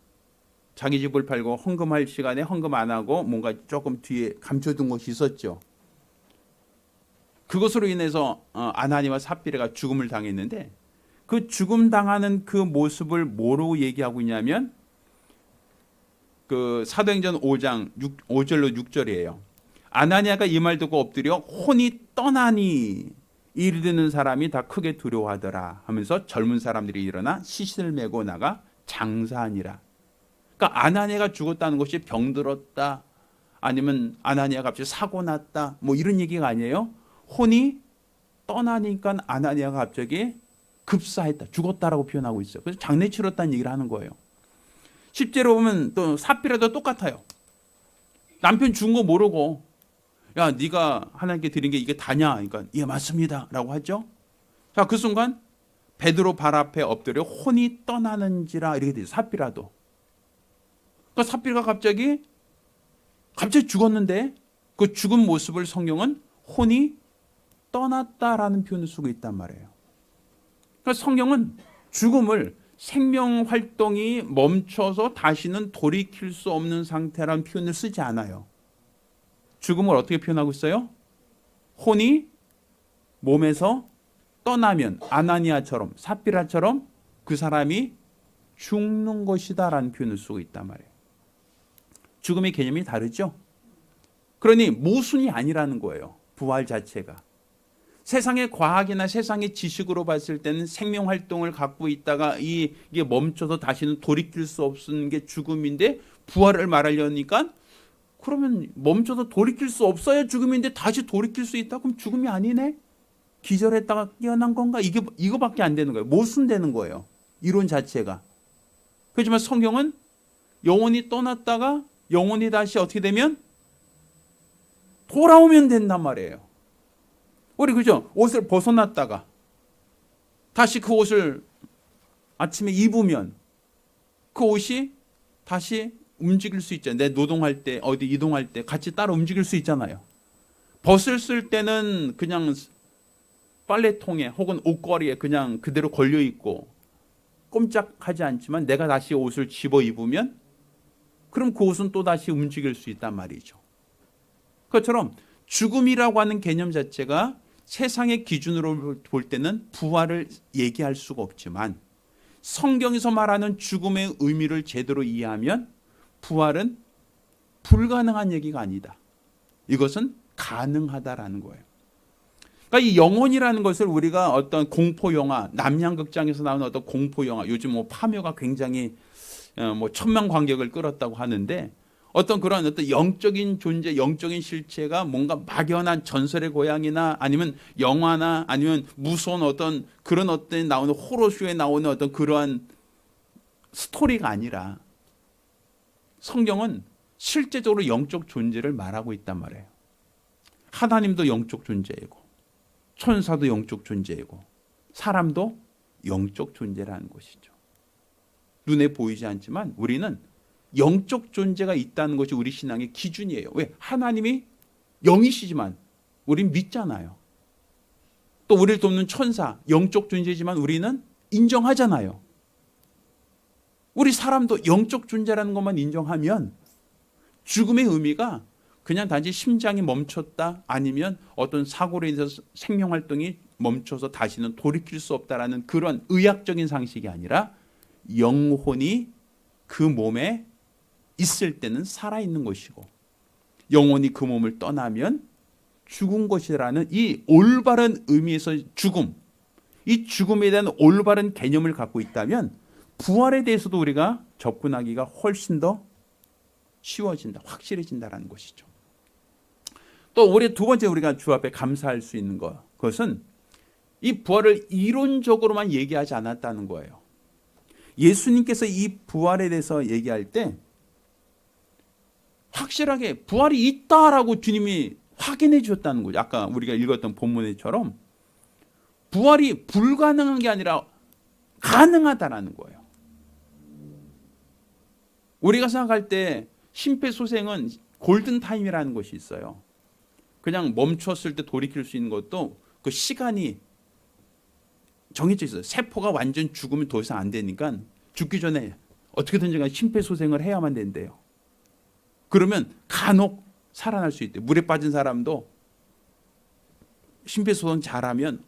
자기 집을 팔고 헌금할 시간에 헌금 안 하고 뭔가 조금 뒤에 감춰둔 것이 있었죠. 그것으로 인해서 아나니와 삽비라가 죽음을 당했는데 그 죽음 당하는 그 모습을 뭐로 얘기하고 있냐면 그 사도행전 5장 5절로 6절이에요. 아나니아가 이 말 듣고 엎드려 혼이 떠나니 이를 듣는 사람이 다 크게 두려워하더라 하면서 젊은 사람들이 일어나 시신을 메고 나가 장사하니라. 그러니까 아나니아가 죽었다는 것이 병들었다 아니면 아나니아가 갑자기 사고 났다 뭐 이런 얘기가 아니에요. 혼이 떠나니까 아나니아가 갑자기 급사했다 죽었다라고 표현하고 있어요. 그래서 장례 치렀다는 얘기를 하는 거예요. 실제로 보면 또 삽비라도 똑같아요. 남편 죽은 거 모르고 야 네가 하나님께 드린 게 이게 다냐? 그러니까 예 맞습니다 라고 하죠. 자, 그 순간 베드로 발 앞에 엎드려 혼이 떠나는지라 이렇게 돼요. 삽비라도. 그러니까 삽비가 갑자기 죽었는데 그 죽은 모습을 성경은 혼이 떠났다라는 표현을 쓰고 있단 말이에요. 그러니까 성경은 죽음을 생명 활동이 멈춰서 다시는 돌이킬 수 없는 상태라는 표현을 쓰지 않아요. 죽음을 어떻게 표현하고 있어요? 혼이 몸에서 떠나면 아나니아처럼 삽비라처럼 그 사람이 죽는 것이다 라는 표현을 쓰고 있단 말이에요. 죽음의 개념이 다르죠? 그러니 모순이 아니라는 거예요. 부활 자체가. 세상의 과학이나 세상의 지식으로 봤을 때는 생명 활동을 갖고 있다가 이게 멈춰서 다시는 돌이킬 수 없는 게 죽음인데 부활을 말하려니까 그러면 멈춰서 돌이킬 수 없어야 죽음인데 다시 돌이킬 수 있다? 그럼 죽음이 아니네? 기절했다가 깨어난 건가? 이거밖에 안 되는 거예요. 모순되는 거예요. 이론 자체가. 그렇지만 성경은 영혼이 떠났다가 영혼이 다시 어떻게 되면 돌아오면 된단 말이에요. 우리 그죠? 옷을 벗어났다가 다시 그 옷을 아침에 입으면 그 옷이 다시 움직일 수 있잖아요. 내 노동할 때 어디 이동할 때 같이 따라 움직일 수 있잖아요. 벗을 때는 그냥 빨래통에 혹은 옷걸이에 그냥 그대로 걸려 있고 꼼짝하지 않지만 내가 다시 옷을 집어 입으면 그럼 그 옷은 또 다시 움직일 수 있단 말이죠. 그것처럼 죽음이라고 하는 개념 자체가 세상의 기준으로 볼 때는 부활을 얘기할 수가 없지만 성경에서 말하는 죽음의 의미를 제대로 이해하면 부활은 불가능한 얘기가 아니다. 이것은 가능하다라는 거예요. 그러니까 이 영혼이라는 것을 우리가 어떤 공포 영화, 남양극장에서 나오는 어떤 공포 영화, 요즘 뭐 파묘가 굉장히 뭐 1000만 관객을 끌었다고 하는데 어떤 그런 어떤 영적인 존재, 영적인 실체가 뭔가 막연한 전설의 고향이나 아니면 영화나 아니면 무서운 어떤 그런 어떤 나오는 호러쇼에 나오는 어떤 그러한 스토리가 아니라 성경은 실제적으로 영적 존재를 말하고 있단 말이에요. 하나님도 영적 존재이고 천사도 영적 존재이고 사람도 영적 존재라는 것이죠. 눈에 보이지 않지만 우리는 영적 존재가 있다는 것이 우리 신앙의 기준이에요. 왜? 하나님이 영이시지만 우린 믿잖아요. 또 우리를 돕는 천사, 영적 존재지만 우리는 인정하잖아요. 우리 사람도 영적 존재라는 것만 인정하면 죽음의 의미가 그냥 단지 심장이 멈췄다 아니면 어떤 사고로 인해서 생명활동이 멈춰서 다시는 돌이킬 수 없다라는 그런 의학적인 상식이 아니라 영혼이 그 몸에 있을 때는 살아있는 것이고 영혼이 그 몸을 떠나면 죽은 것이라는 이 올바른 의미에서 죽음, 이 죽음에 대한 올바른 개념을 갖고 있다면 부활에 대해서도 우리가 접근하기가 훨씬 더 쉬워진다, 확실해진다라는 것이죠. 또 우리 두 번째 우리가 주 앞에 감사할 수 있는 그것은 이 부활을 이론적으로만 얘기하지 않았다는 거예요. 예수님께서 이 부활에 대해서 얘기할 때 확실하게 부활이 있다라고 주님이 확인해 주셨다는 거죠. 아까 우리가 읽었던 본문처럼 부활이 불가능한 게 아니라 가능하다라는 거예요. 우리가 생각할 때 심폐소생은 골든타임이라는 것이 있어요. 그냥 멈췄을 때 돌이킬 수 있는 것도 그 시간이 정해져 있어요. 세포가 완전 죽으면 더 이상 안 되니까 죽기 전에 어떻게든지 간에 심폐소생을 해야만 된대요. 그러면 간혹 살아날 수 있대요. 물에 빠진 사람도 심폐소생 잘하면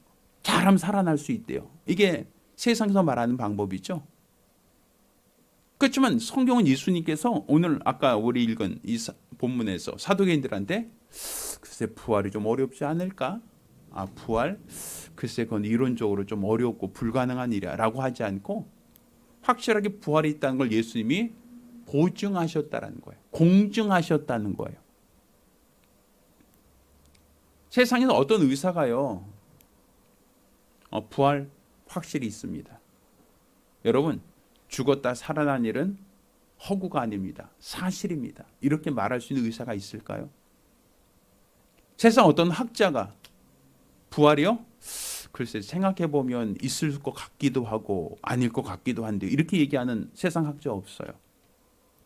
살아날 수 있대요. 이게 세상에서 말하는 방법이죠. 그렇지만 성경은 예수님께서 오늘 아까 우리 읽은 이 본문에서 사도계인들한테 글쎄 부활이 좀 어렵지 않을까? 부활? 글쎄 그건 이론적으로 좀 어렵고 불가능한 일이야 라고 하지 않고 확실하게 부활이 있다는 걸 예수님이 보증하셨다는 거예요. 공증하셨다는 거예요. 세상에서 어떤 의사가요, 부활 확실히 있습니다. 여러분, 죽었다 살아난 일은 허구가 아닙니다. 사실입니다. 이렇게 말할 수 있는 의사가 있을까요? 세상 어떤 학자가 부활이요? 글쎄 생각해보면 있을 것 같기도 하고 아닐 것 같기도 한데 이렇게 얘기하는 세상 학자 없어요.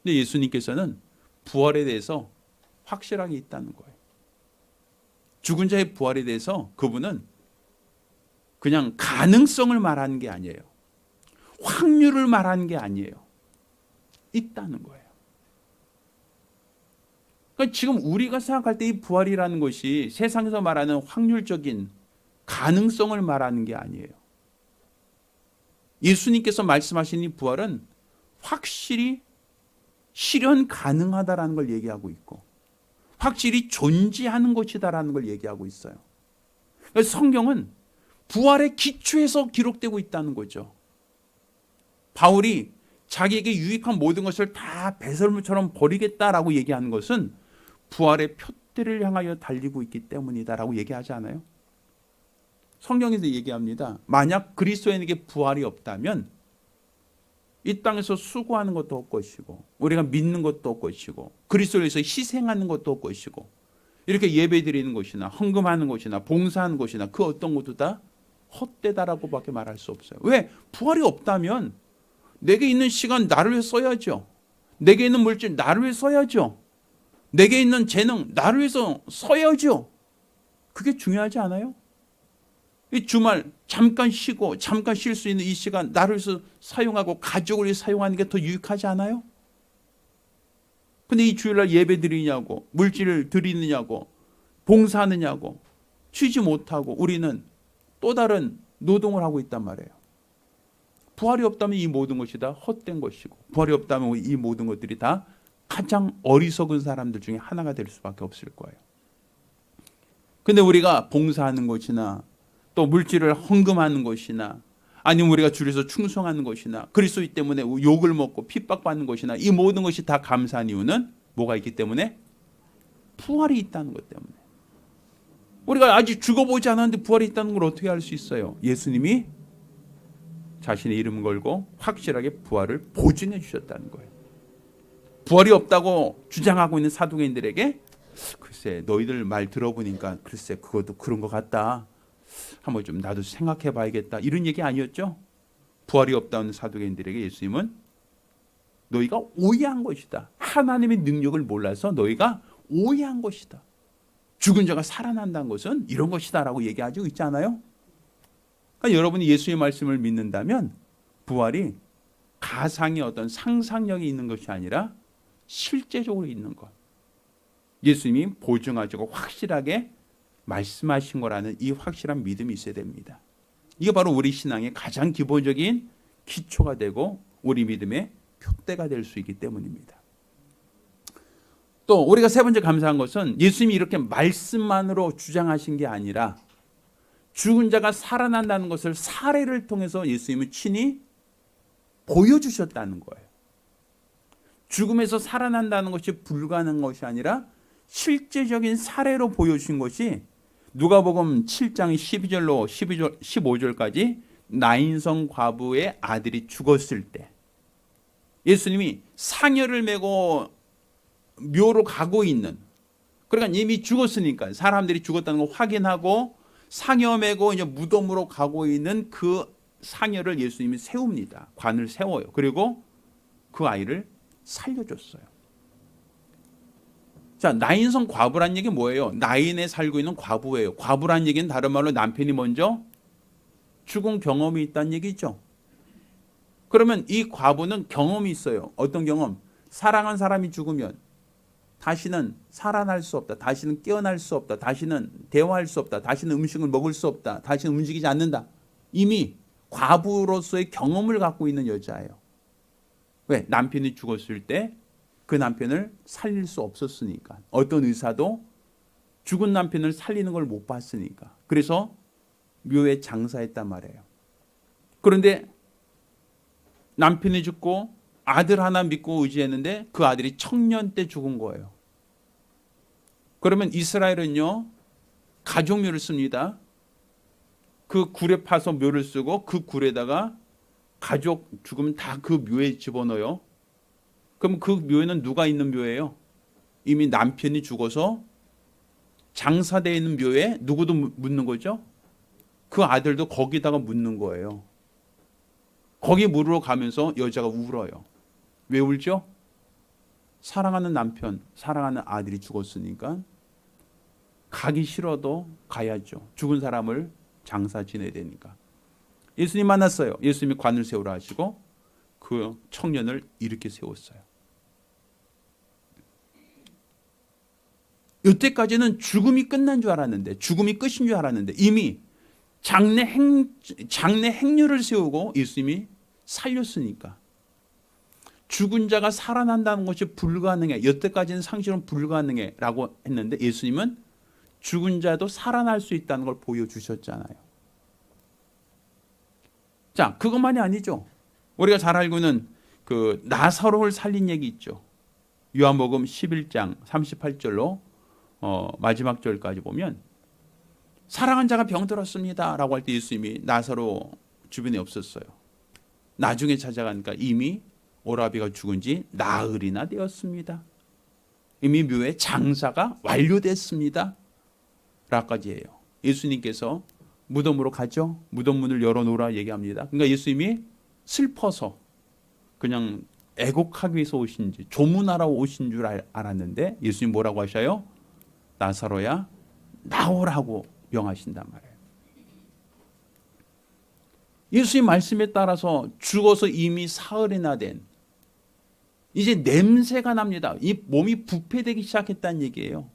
근데 예수님께서는 부활에 대해서 확실하게 있다는 거예요. 죽은 자의 부활에 대해서 그분은 그냥 가능성을 말하는 게 아니에요. 확률을 말하는 게 아니에요. 있다는 거예요. 그러니까 지금 우리가 생각할 때 이 부활이라는 것이 세상에서 말하는 확률적인 가능성을 말하는 게 아니에요. 예수님께서 말씀하신 이 부활은 확실히 실현 가능하다라는 걸 얘기하고 있고 확실히 존재하는 것이다라는 걸 얘기하고 있어요. 그래서 성경은 부활의 기초에서 기록되고 있다는 거죠. 바울이 자기에게 유익한 모든 것을 다 배설물처럼 버리겠다라고 얘기하는 것은 부활의 표대를 향하여 달리고 있기 때문이다라고 얘기하지 않아요? 성경에서 얘기합니다. 만약 그리스도인에게 부활이 없다면 이 땅에서 수고하는 것도 없을 것이고 우리가 믿는 것도 없을 것이고 그리스도를 위해서 희생하는 것도 없을 것이고 이렇게 예배드리는 것이나 헌금하는 것이나 봉사하는 것이나 그 어떤 것도 다 헛되다라고밖에 말할 수 없어요. 왜? 부활이 없다면 내게 있는 시간 나를 위해 써야죠. 내게 있는 물질 나를 위해 써야죠. 내게 있는 재능 나를 위해서 써야죠. 그게 중요하지 않아요? 이 주말 잠깐 쉬고 잠깐 쉴 수 있는 이 시간 나를 위해서 사용하고 가족을 위해 사용하는 게 더 유익하지 않아요? 근데 이 주일날 예배 드리냐고 물질을 드리느냐고 봉사하느냐고 쉬지 못하고 우리는 또 다른 노동을 하고 있단 말이에요. 부활이 없다면 이 모든 것이 다 헛된 것이고 부활이 없다면 이 모든 것들이 다 가장 어리석은 사람들 중에 하나가 될 수밖에 없을 거예요. 근데 우리가 봉사하는 것이나 또 물질을 헌금하는 것이나 아니면 우리가 주에서 충성하는 것이나 그리스도 때문에 욕을 먹고 핍박받는 것이나 이 모든 것이 다 감사한 이유는 뭐가 있기 때문에? 부활이 있다는 것 때문에. 우리가 아직 죽어보지 않았는데 부활이 있다는 걸 어떻게 알 수 있어요? 예수님이 자신의 이름 걸고 확실하게 부활을 보증해 주셨다는 거예요. 부활이 없다고 주장하고 있는 사도계인들에게 글쎄 너희들 말 들어보니까 글쎄 그것도 그런 것 같다. 한번 좀 나도 생각해 봐야겠다. 이런 얘기 아니었죠? 부활이 없다는 사도계인들에게 예수님은 너희가 오해한 것이다. 하나님의 능력을 몰라서 너희가 오해한 것이다. 죽은 자가 살아난다는 것은 이런 것이다 라고 얘기하고 있지 않아요? 그러니까 여러분이 예수의 말씀을 믿는다면 부활이 가상의 어떤 상상력이 있는 것이 아니라 실제적으로 있는 것. 예수님이 보증하시고 확실하게 말씀하신 거라는 이 확실한 믿음이 있어야 됩니다. 이게 바로 우리 신앙의 가장 기본적인 기초가 되고 우리 믿음의 표대가 될 수 있기 때문입니다. 또 우리가 세 번째 감사한 것은 예수님이 이렇게 말씀만으로 주장하신 게 아니라 죽은 자가 살아난다는 것을 사례를 통해서 예수님은 친히 보여주셨다는 거예요. 죽음에서 살아난다는 것이 불가능한 것이 아니라 실제적인 사례로 보여주신 것이 누가복음 7장 12절로 15절까지 나인성 과부의 아들이 죽었을 때 예수님이 상여를 메고 묘로 가고 있는, 그러니까 이미 죽었으니까 사람들이 죽었다는 걸 확인하고 상여 메고 이제 무덤으로 가고 있는 그 상여를 예수님이 세웁니다. 관을 세워요. 그리고 그 아이를 살려줬어요. 자, 나인성 과부란 얘기 뭐예요? 나인에 살고 있는 과부예요. 과부란 얘기는 다른 말로 남편이 먼저 죽은 경험이 있다는 얘기죠. 그러면 이 과부는 경험이 있어요. 어떤 경험? 사랑한 사람이 죽으면 다시는 살아날 수 없다. 다시는 깨어날 수 없다. 다시는 대화할 수 없다. 다시는 음식을 먹을 수 없다. 다시는 움직이지 않는다. 이미 과부로서의 경험을 갖고 있는 여자예요. 왜? 남편이 죽었을 때 그 남편을 살릴 수 없었으니까. 어떤 의사도 죽은 남편을 살리는 걸 못 봤으니까. 그래서 묘에 장사했단 말이에요. 그런데 남편이 죽고 아들 하나 믿고 의지했는데 그 아들이 청년 때 죽은 거예요. 그러면 이스라엘은요, 가족묘를 씁니다. 그 굴에 파서 묘를 쓰고 그 굴에다가 가족 죽으면 다 그 묘에 집어넣어요. 그럼 그 묘에는 누가 있는 묘예요? 이미 남편이 죽어서 장사되어 있는 묘에 누구도 묻는 거죠? 그 아들도 거기다가 묻는 거예요. 거기 물으러 가면서 여자가 울어요. 왜 울죠? 사랑하는 남편, 사랑하는 아들이 죽었으니까 가기 싫어도 가야죠. 죽은 사람을 장사 지내야 되니까. 예수님 만났어요. 예수님이 관을 세우라 하시고 그 청년을 이렇게 세웠어요. 이때까지는 죽음이 끝난 줄 알았는데, 죽음이 끝인 줄 알았는데 이미 장래 행렬을 세우고 예수님이 살렸으니까. 죽은 자가 살아난다는 것이 불가능해. 여태까지는 상식은 불가능해 라고 했는데 예수님은 죽은 자도 살아날 수 있다는 걸 보여주셨잖아요. 자, 그것만이 아니죠. 우리가 잘 알고 있는 그 나사로를 살린 얘기 있죠. 요한복음 11장 38절로 마지막 절까지 보면 사랑한 자가 병들었습니다 라고 할 때 예수님이 나사로 주변에 없었어요. 나중에 찾아가니까 이미 오라비가 죽은 지 나흘이나 되었습니다. 이미 묘의 장사가 완료됐습니다 라까지 해요. 예수님께서 무덤으로 가죠. 무덤 문을 열어놓으라 얘기합니다. 그러니까 예수님이 슬퍼서 그냥 애곡하기 위해서 오신지 조문하러 오신 줄 알았는데 예수님 뭐라고 하셔요? 나사로야 나오라고 명하신단 말이에요. 예수님 말씀에 따라서 죽어서 이미 사흘이나 된, 이제 냄새가 납니다. 이 몸이 부패되기 시작했다는 얘기예요.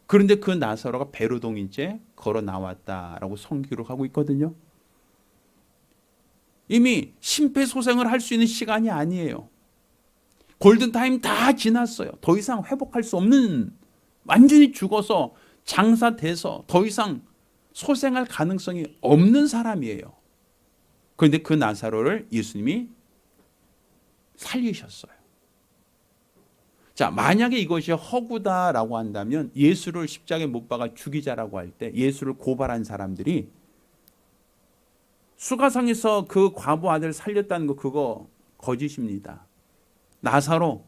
그런데 그 나사로가 베로동이제 걸어 나왔다라고 성기록하고 있거든요. 이미 심폐소생을 할 수 있는 시간이 아니에요. 골든타임 다 지났어요. 더 이상 회복할 수 없는, 완전히 죽어서 장사돼서 더 이상 소생할 가능성이 없는 사람이에요. 그런데 그 나사로를 예수님이 살리셨어요. 자, 만약에 이것이 허구다라고 한다면 예수를 십자가에 못 박아 죽이자라고 할 때 예수를 고발한 사람들이 수가성에서 그 과부 아들 살렸다는 거 그거 거짓입니다. 나사로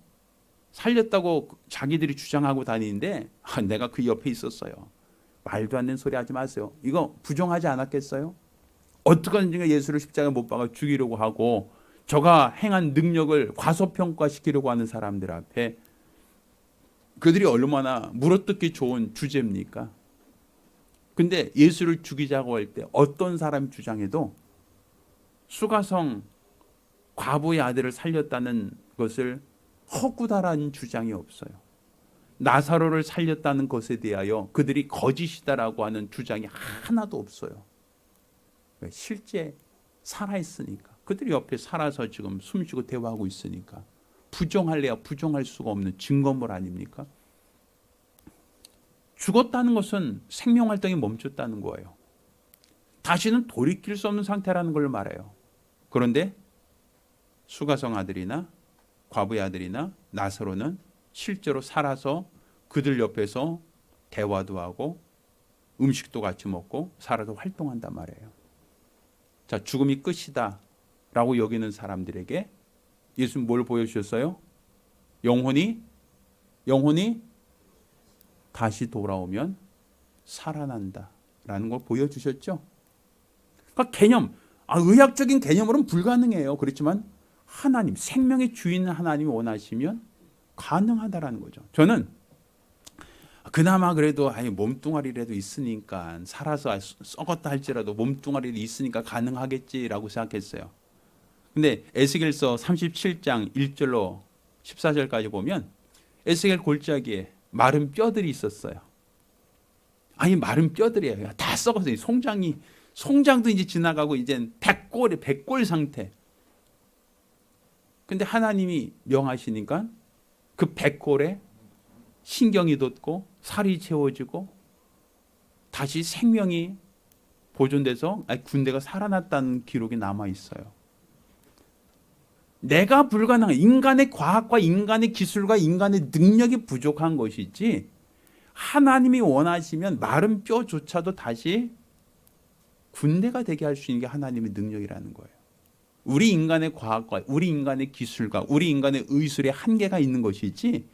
살렸다고 자기들이 주장하고 다니는데 내가 그 옆에 있었어요. 말도 안 되는 소리 하지 마세요. 이거 부정하지 않았겠어요? 어떻게든지 예수를 십자가에 못 박아 죽이려고 하고 저가 행한 능력을 과소평가시키려고 하는 사람들 앞에 그들이 얼마나 물어뜯기 좋은 주제입니까? 근데 예수를 죽이자고 할 때 어떤 사람이 주장해도 수가성 과부의 아들을 살렸다는 것을 허구다라는 주장이 없어요. 나사로를 살렸다는 것에 대하여 그들이 거짓이다라고 하는 주장이 하나도 없어요. 왜? 실제 살아있으니까. 그들이 옆에 살아서 지금 숨쉬고 대화하고 있으니까. 부정할래야 부정할 수가 없는 증거물 아닙니까? 죽었다는 것은 생명활동이 멈췄다는 거예요. 다시는 돌이킬 수 없는 상태라는 걸 말해요. 그런데 수가성 아들이나 과부의 아들이나 나사로는 실제로 살아서 그들 옆에서 대화도 하고 음식도 같이 먹고 살아서 활동한단 말이에요. 자, 죽음이 끝이다 라고 여기는 사람들에게 예수님 뭘 보여주셨어요? 영혼이 다시 돌아오면 살아난다 라는 걸 보여주셨죠. 그러니까 개념, 의학적인 개념으로는 불가능해요. 그렇지만 하나님, 생명의 주인 하나님이 원하시면 가능하다라는 거죠. 저는 그나마 그래도 몸뚱아리라도 있으니까, 살아서 썩었다 할지라도 몸뚱아리도 있으니까 가능하겠지라고 생각했어요. 근데 에스겔서 37장 1절로 14절까지 보면 에스겔 골짜기에 마른 뼈들이 있었어요. 마른 뼈들이에요. 다 썩었어요. 송장도 이제 지나가고 이제 백골 상태. 근데 하나님이 명하시니까 그 백골에 신경이 돋고 살이 채워지고 다시 생명이 보존돼서 군대가 살아났다는 기록이 남아 있어요. 내가 불가능한, 인간의 과학과 인간의 기술과 인간의 능력이 부족한 것이지 하나님이 원하시면 마른 뼈조차도 다시 군대가 되게 할 수 있는 게 하나님의 능력이라는 거예요. 우리 인간의 과학과 우리 인간의 기술과 우리 인간의 의술에 한계가 있는 것이지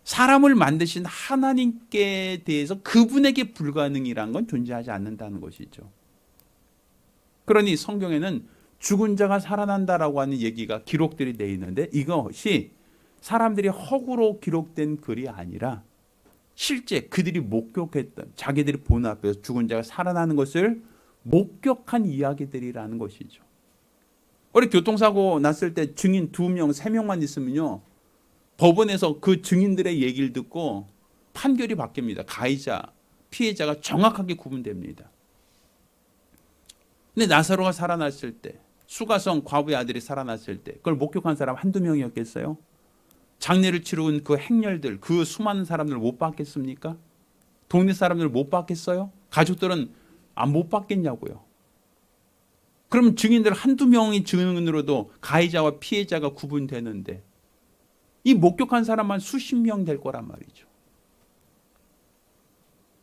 사람을 만드신 하나님께 대해서 그분에게 불가능이란 건 존재하지 않는다는 것이죠. 그러니 성경에는 죽은 자가 살아난다라고 하는 얘기가 기록들이 되어 있는데 이것이 사람들이 허구로 기록된 글이 아니라 실제 그들이 목격했던, 자기들이 본 앞에서 죽은 자가 살아나는 것을 목격한 이야기들이라는 것이죠. 우리 교통사고 났을 때 증인 2명, 3명만 있으면요, 법원에서 그 증인들의 얘기를 듣고 판결이 바뀝니다. 가해자, 피해자가 정확하게 구분됩니다. 근데 나사로가 살아났을 때, 수가성 과부의 아들이 살아났을 때 그걸 목격한 사람 한두 명이었겠어요? 장례를 치룬 그 행렬들, 그 수많은 사람들 못 봤겠습니까? 동네 사람들 못 봤겠어요? 가족들은 못 봤겠냐고요. 그럼 증인들 한두 명의 증인으로도 가해자와 피해자가 구분되는데 이 목격한 사람만 수십 명 될 거란 말이죠.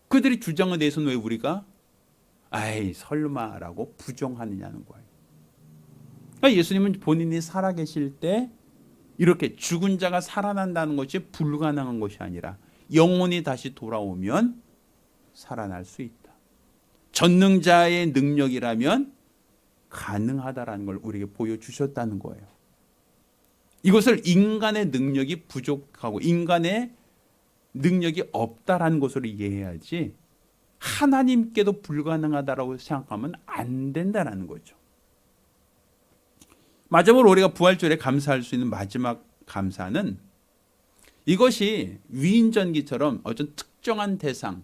그들이 주장에 대해서는 왜 우리가 설마라고 부정하느냐는 거예요. 그러니까 예수님은 본인이 살아계실 때 이렇게 죽은 자가 살아난다는 것이 불가능한 것이 아니라 영혼이 다시 돌아오면 살아날 수 있다. 전능자의 능력이라면 가능하다라는 걸 우리에게 보여주셨다는 거예요. 이것을 인간의 능력이 부족하고 인간의 능력이 없다라는 것으로 이해해야지 하나님께도 불가능하다라고 생각하면 안 된다라는 거죠. 마지막으로 우리가 부활절에 감사할 수 있는 마지막 감사는 이것이 위인전기처럼 어떤 특정한 대상,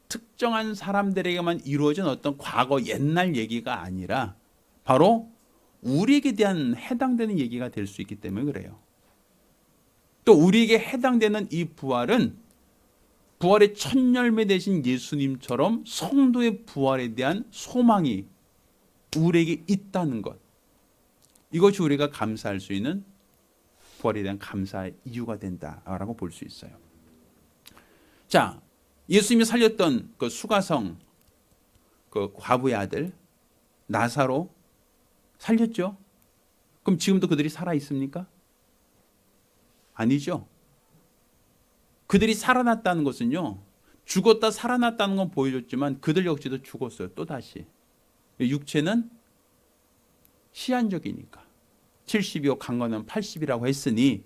특정한 사람들에게만 이루어진 어떤 과거 옛날 얘기가 아니라 바로 우리에게 대한 해당되는 얘기가 될 수 있기 때문에 그래요. 또 우리에게 해당되는 이 부활은 부활의 첫 열매 되신 예수님처럼 성도의 부활에 대한 소망이 우리에게 있다는 것. 이것이 우리가 감사할 수 있는 부활에 대한 감사의 이유가 된다라고 볼 수 있어요. 자, 예수님이 살렸던 그 수가성 그 과부의 아들 나사로 살렸죠? 그럼 지금도 그들이 살아 있습니까? 아니죠. 그들이 살아났다는 것은요, 죽었다 살아났다는 건 보여줬지만 그들 역시도 죽었어요. 또다시. 육체는 시한적이니까 70이요 강건은 80이라고 했으니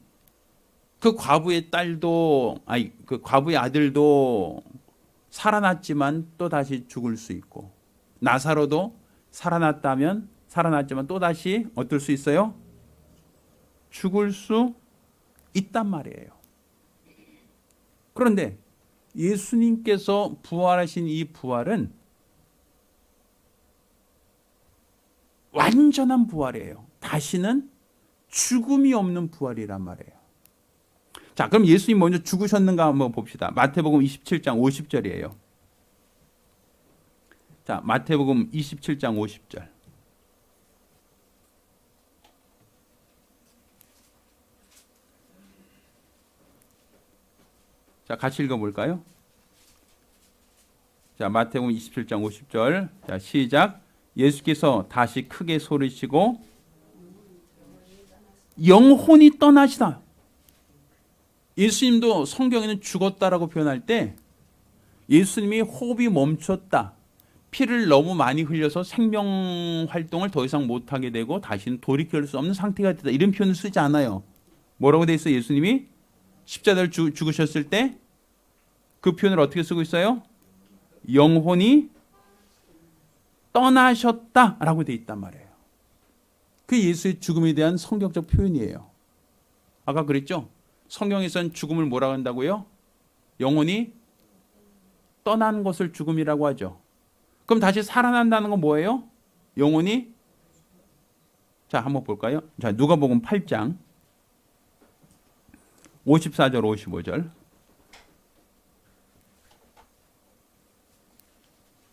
그 과부의 딸도 그 과부의 아들도 살아났지만 또 다시 죽을 수 있고 나사로도 살아났지만 또 다시 어떨 수 있어요? 죽을 수 있단 말이에요. 그런데 예수님께서 부활하신 이 부활은 완전한 부활이에요. 다시는 죽음이 없는 부활이란 말이에요. 자, 그럼 예수님 먼저 죽으셨는가 한번 봅시다. 마태복음 27장 50절이에요. 자, 마태복음 27장 50절. 자, 자, 같이 읽어볼까요? 자, 마태복음 27장 50절. 자, 시작. 예수께서 다시 크게 소리치고 영혼이 떠나시다. 예수님도 성경에는 죽었다라고 표현할 때 예수님이 호흡이 멈췄다, 피를 너무 많이 흘려서 생명 활동을 더 이상 못하게 되고 다시는 돌이킬 수 없는 상태가 됐다, 이런 표현을 쓰지 않아요. 뭐라고 돼 있어요? 예수님이 십자가를 죽으셨을 때 그 표현을 어떻게 쓰고 있어요? 영혼이 떠나셨다라고 돼 있단 말이에요. 그 예수의 죽음에 대한 성경적 표현이에요. 아까 그랬죠? 성경에서는 죽음을 뭐라고 한다고요? 영혼이 떠난 것을 죽음이라고 하죠. 그럼 다시 살아난다는 건 뭐예요? 영혼이, 자, 한번 볼까요? 자, 누가복음 8장 54절 55절.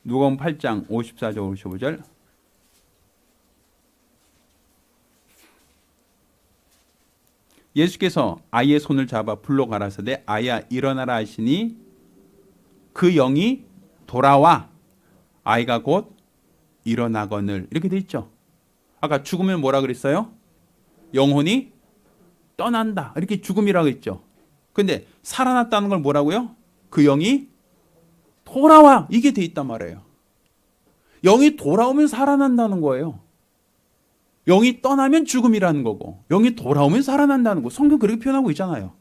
누가복음 8장 54절 55절. 예수께서 아이의 손을 잡아 불러 가라사대 아이야 일어나라 하시니 그 영이 돌아와 아이가 곧 일어나거늘, 이렇게 돼 있죠. 아까 죽으면 뭐라 그랬어요? 영혼이 떠난다, 이렇게 죽음이라고 했죠. 근데 살아났다는 걸 뭐라고요? 그 영이 돌아와, 이게 돼 있단 말이에요. 영이 돌아오면 살아난다는 거예요. 영이 떠나면 죽음이라는 거고, 영이 돌아오면 살아난다는 거. 성경 그렇게 표현하고 있잖아요.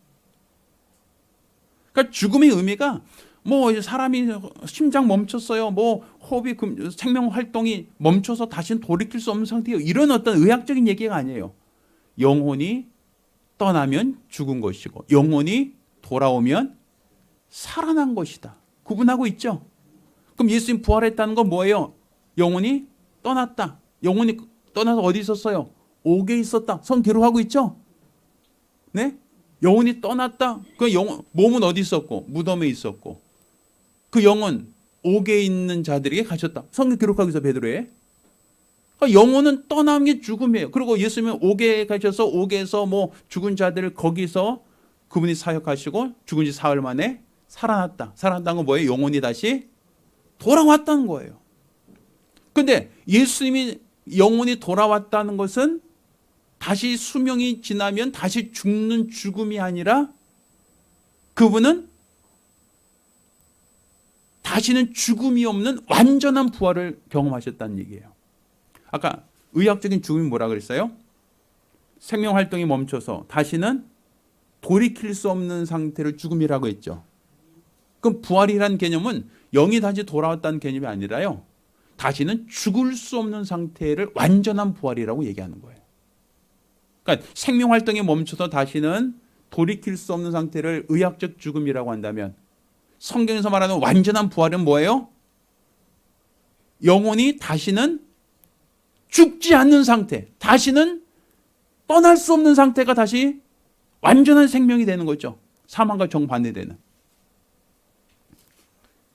그러니까 죽음의 의미가 뭐 사람이 심장 멈췄어요, 뭐 호흡이 생명 활동이 멈춰서 다시는 돌이킬 수 없는 상태예요, 이런 어떤 의학적인 얘기가 아니에요. 영혼이 떠나면 죽은 것이고 영혼이 돌아오면 살아난 것이다, 구분하고 있죠. 그럼 예수님 부활했다는 건 뭐예요? 영혼이 떠났다. 영혼이 떠나서 어디 있었어요? 옥에 있었다. 성 기록하고 있죠? 네? 영혼이 떠났다. 그 몸은 어디 있었고? 무덤에 있었고. 그 영은 옥에 있는 자들에게 가셨다. 성경 기록하고 있어, 베드로에. 그러니까 영혼은 떠나는 게 죽음이에요. 그리고 예수님은 옥에 가셔서 옥에서 뭐 죽은 자들을 거기서 그분이 사역하시고 죽은 지 사흘 만에 살아났다. 살아났다는 건 뭐예요? 영혼이 다시 돌아왔다는 거예요. 근데 예수님이 영혼이 돌아왔다는 것은 다시 수명이 지나면 다시 죽는 죽음이 아니라 그분은 다시는 죽음이 없는 완전한 부활을 경험하셨다는 얘기예요. 아까 의학적인 죽음이 뭐라 그랬어요? 생명 활동이 멈춰서 다시는 돌이킬 수 없는 상태를 죽음이라고 했죠. 그럼 부활이라는 개념은 영이 다시 돌아왔다는 개념이 아니라요, 다시는 죽을 수 없는 상태를 완전한 부활이라고 얘기하는 거예요. 그러니까 생명 활동이 멈춰서 다시는 돌이킬 수 없는 상태를 의학적 죽음이라고 한다면 성경에서 말하는 완전한 부활은 뭐예요? 영혼이 다시는 죽지 않는 상태, 다시는 떠날 수 없는 상태가 다시 완전한 생명이 되는 거죠. 사망과 정반대되는.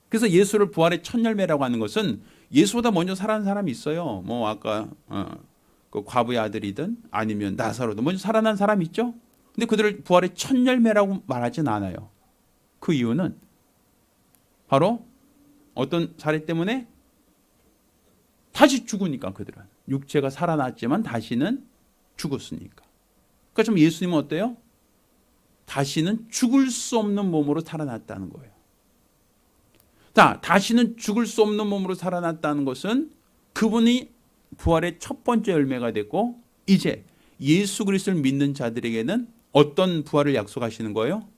그래서 예수를 부활의 첫 열매라고 하는 것은 예수보다 먼저 살아난 사람이 있어요. 뭐 아까 그 과부의 아들이든 아니면 나사로든 먼저 살아난 사람이 있죠. 근데 그들을 부활의 첫 열매라고 말하진 않아요. 그 이유는 바로 어떤 사례 때문에 다시 죽으니까. 그들은 육체가 살아났지만 다시는 죽었으니까. 그러니까 좀 예수님은 어때요? 다시는 죽을 수 없는 몸으로 살아났다는 거예요. 자, 다시는 죽을 수 없는 몸으로 살아났다는 것은 그분이 부활의 첫 번째 열매가 됐고, 이제 예수 그리스도를 믿는 자들에게는 어떤 부활을 약속하시는 거예요?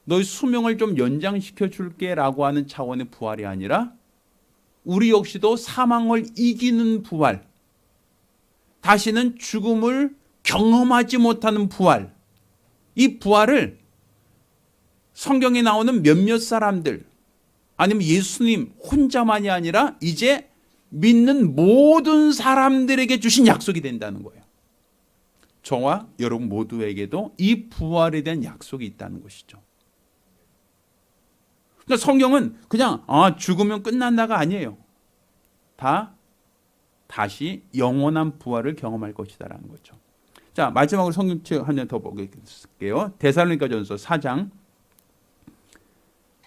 너희 수명을 좀 연장시켜 줄게 라고 하는 차원의 부활이 아니라 우리 역시도 사망을 이기는 부활, 다시는 죽음을 경험하지 못하는 부활, 이 부활을 성경에 나오는 몇몇 사람들 아니면 예수님 혼자만이 아니라 이제 믿는 모든 사람들에게 주신 약속이 된다는 거예요. 저와 여러분 모두에게도 이 부활에 대한 약속이 있다는 것이죠. 그러니까 성경은 그냥 죽으면 끝난다가 아니에요. 다시 영원한 부활을 경험할 것이다라는 거죠. 자, 마지막으로 성경책 한 장 더 보겠게요. 데살로니가전서 4장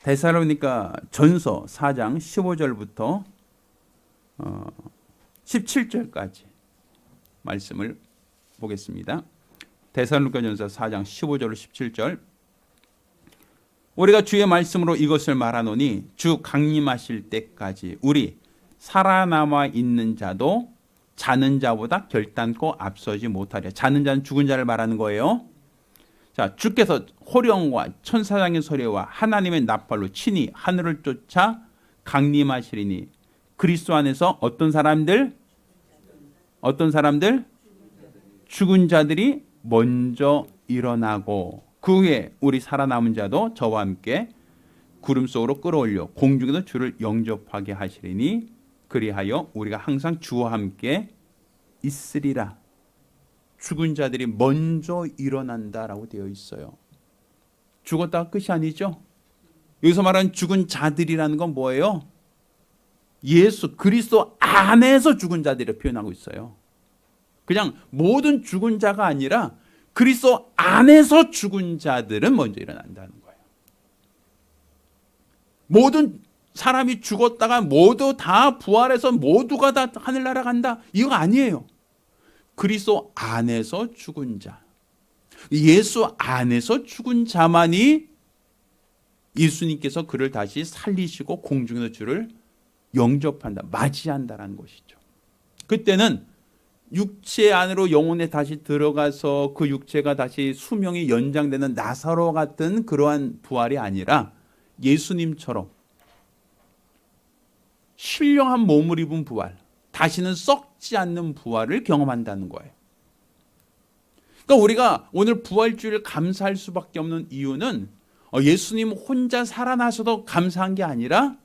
데살로니가 전서 4장 15절부터 17절까지 말씀을 보겠습니다. 데살로니가 전서 4장 15절로 17절. 우리가 주의 말씀으로 이것을 말하노니 주 강림하실 때까지 우리 살아남아 있는 자도 자는 자보다 결단코 앞서지 못하리라. 자는 자는 죽은 자를 말하는 거예요. 자, 주께서 호령과 천사장의 소리와 하나님의 나팔로 친히 하늘을 쫓아 강림하시리니 그리스도 안에서 어떤 사람들? 죽은 자들이 먼저 일어나고 그 후에 우리 살아남은 자도 저와 함께 구름 속으로 끌어올려 공중에서 주를 영접하게 하시리니 그리하여 우리가 항상 주와 함께 있으리라. 죽은 자들이 먼저 일어난다라고 되어 있어요. 죽었다가 끝이 아니죠. 여기서 말하는 죽은 자들이라는 건 뭐예요? 예수 그리스도 안에서 죽은 자들을 표현하고 있어요. 그냥 모든 죽은 자가 아니라 그리스도 안에서 죽은 자들은 먼저 일어난다는 거예요. 모든 사람이 죽었다가 모두 다 부활해서 모두가 다 하늘나라 간다. 이거 아니에요. 그리스도 안에서 죽은 자, 예수 안에서 죽은 자만이 예수님께서 그를 다시 살리시고 공중에서 주를 영접한다, 맞이한다라는 것이죠. 그때는 육체 안으로 영혼에 다시 들어가서 그 육체가 다시 수명이 연장되는 나사로 같은 그러한 부활이 아니라 예수님처럼 신령한 몸을 입은 부활, 다시는 썩지 않는 부활을 경험한다는 거예요. 그러니까 우리가 오늘 부활주일을 감사할 수밖에 없는 이유는 예수님 혼자 살아나셔도 감사한 게 아니라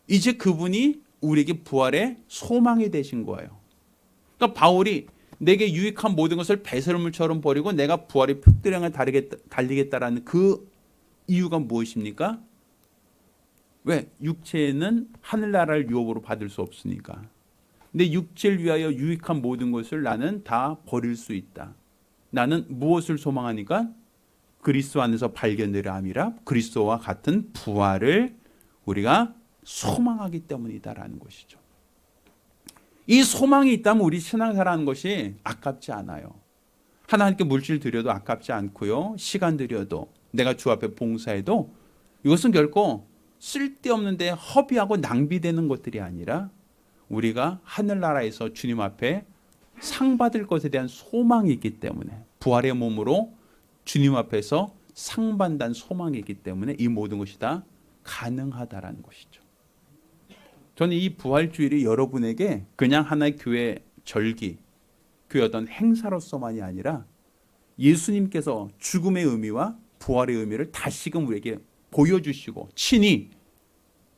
이제 그분이 우리에게 부활의 소망이 되신 거예요. 그러니까 바울이 내게 유익한 모든 것을 배설물처럼 버리고 내가 부활의 표대량을 달리겠다라는 그 이유가 무엇입니까? 왜? 육체에는 하늘나라를 유업으로 받을 수 없으니까. 내 육체를 위하여 유익한 모든 것을 나는 다 버릴 수 있다. 나는 무엇을 소망하니까? 그리스도 안에서 발견되려 함이라 그리스도와 같은 부활을 우리가 소망하기 때문이다라는 것이죠. 이 소망이 있다면 우리 신앙생활하는 것이 아깝지 않아요. 하나님께 물질 드려도 아깝지 않고요. 시간 드려도 내가 주 앞에 봉사해도 이것은 결코 쓸데없는데 허비하고 낭비되는 것들이 아니라 우리가 하늘나라에서 주님 앞에 상 받을 것에 대한 소망이 있기 때문에 부활의 몸으로 주님 앞에서 상 받는 소망이 있기 때문에 이 모든 것이 다 가능하다라는 것이죠. 저는 이 부활주일이 여러분에게 그냥 하나의 교회 절기, 교회 어떤 행사로서만이 아니라 예수님께서 죽음의 의미와 부활의 의미를 다시금 우리에게 보여주시고 친히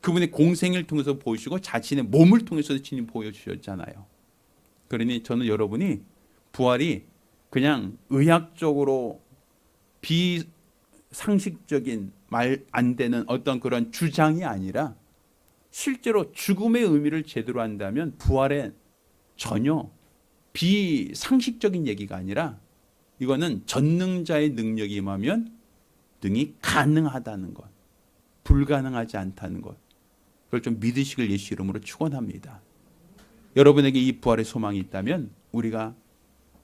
그분의 공생을 통해서 보여주시고 자신의 몸을 통해서도 친히 보여주셨잖아요. 그러니 저는 여러분이 부활이 그냥 의학적으로 비상식적인 말 안 되는 어떤 그런 주장이 아니라 실제로 죽음의 의미를 제대로 한다면 부활에 전혀 비상식적인 얘기가 아니라 이거는 전능자의 능력이 임하면 등이 가능하다는 것, 불가능하지 않다는 것, 그걸 좀 믿으시길 예수 이름으로 축원합니다. 여러분에게 이 부활의 소망이 있다면 우리가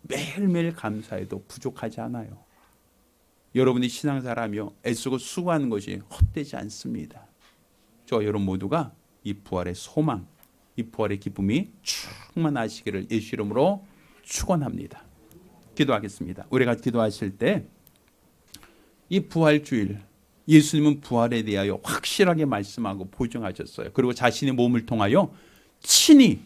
매일매일 감사해도 부족하지 않아요. 여러분이 신앙생활하며 애쓰고 수고하는 것이 헛되지 않습니다. 저와 여러분 모두가 이 부활의 소망, 이 부활의 기쁨이 충만하시기를 예수 이름으로 축원합니다. 기도하겠습니다. 우리가 기도하실 때 이 부활주일 예수님은 부활에 대하여 확실하게 말씀하고 보증하셨어요. 그리고 자신의 몸을 통하여 친히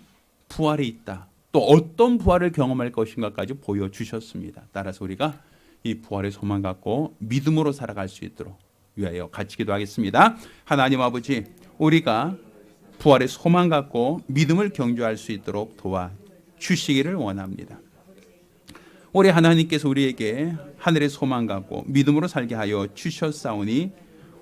부활이 있다. 또 어떤 부활을 경험할 것인가까지 보여주셨습니다. 따라서 우리가 이 부활의 소망 갖고 믿음으로 살아갈 수 있도록 위하여 같이 기도하겠습니다. 하나님 아버지, 우리가 부활의 소망 갖고 믿음을 경주할 수 있도록 도와주시기를 원합니다. 우리 하나님께서 우리에게 하늘의 소망 갖고 믿음으로 살게 하여 주셨사오니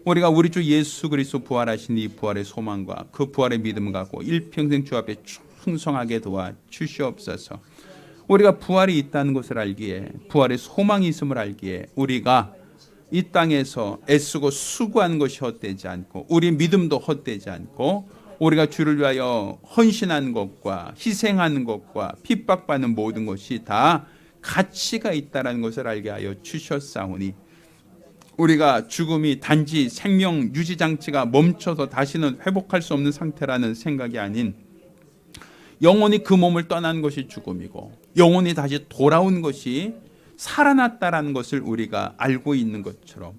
우리가 우리 주 예수 그리스도 부활하신 이 부활의 소망과 그 부활의 믿음을 갖고 일평생 주 앞에 충성하게 도와주시옵소서. 우리가 부활이 있다는 것을 알기에, 부활의 소망이 있음을 알기에 우리가 이 땅에서 애쓰고 수고한 것이 헛되지 않고 우리 믿음도 헛되지 않고 우리가 주를 위하여 헌신한 것과 희생하는 것과 핍박받는 모든 것이 다 가치가 있다는 것을 알게 하여 주셨사오니 우리가 죽음이 단지 생명 유지 장치가 멈춰서 다시는 회복할 수 없는 상태라는 생각이 아닌 영원히 그 몸을 떠난 것이 죽음이고 영원히 다시 돌아온 것이 살아났다라는 것을 우리가 알고 있는 것처럼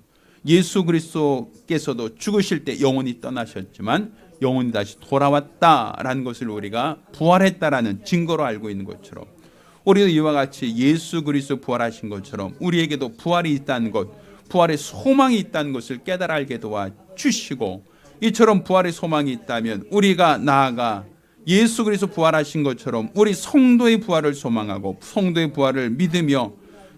예수 그리스도께서도 죽으실 때 영원히 떠나셨지만 영원히 다시 돌아왔다라는 것을 우리가 부활했다라는 증거로 알고 있는 것처럼 우리도 이와 같이 예수 그리스도 부활하신 것처럼 우리에게도 부활이 있다는 것, 부활의 소망이 있다는 것을 깨달아 알게 도와주시고 이처럼 부활의 소망이 있다면 우리가 나아가 예수 그리스도 부활하신 것처럼 우리 성도의 부활을 소망하고 성도의 부활을 믿으며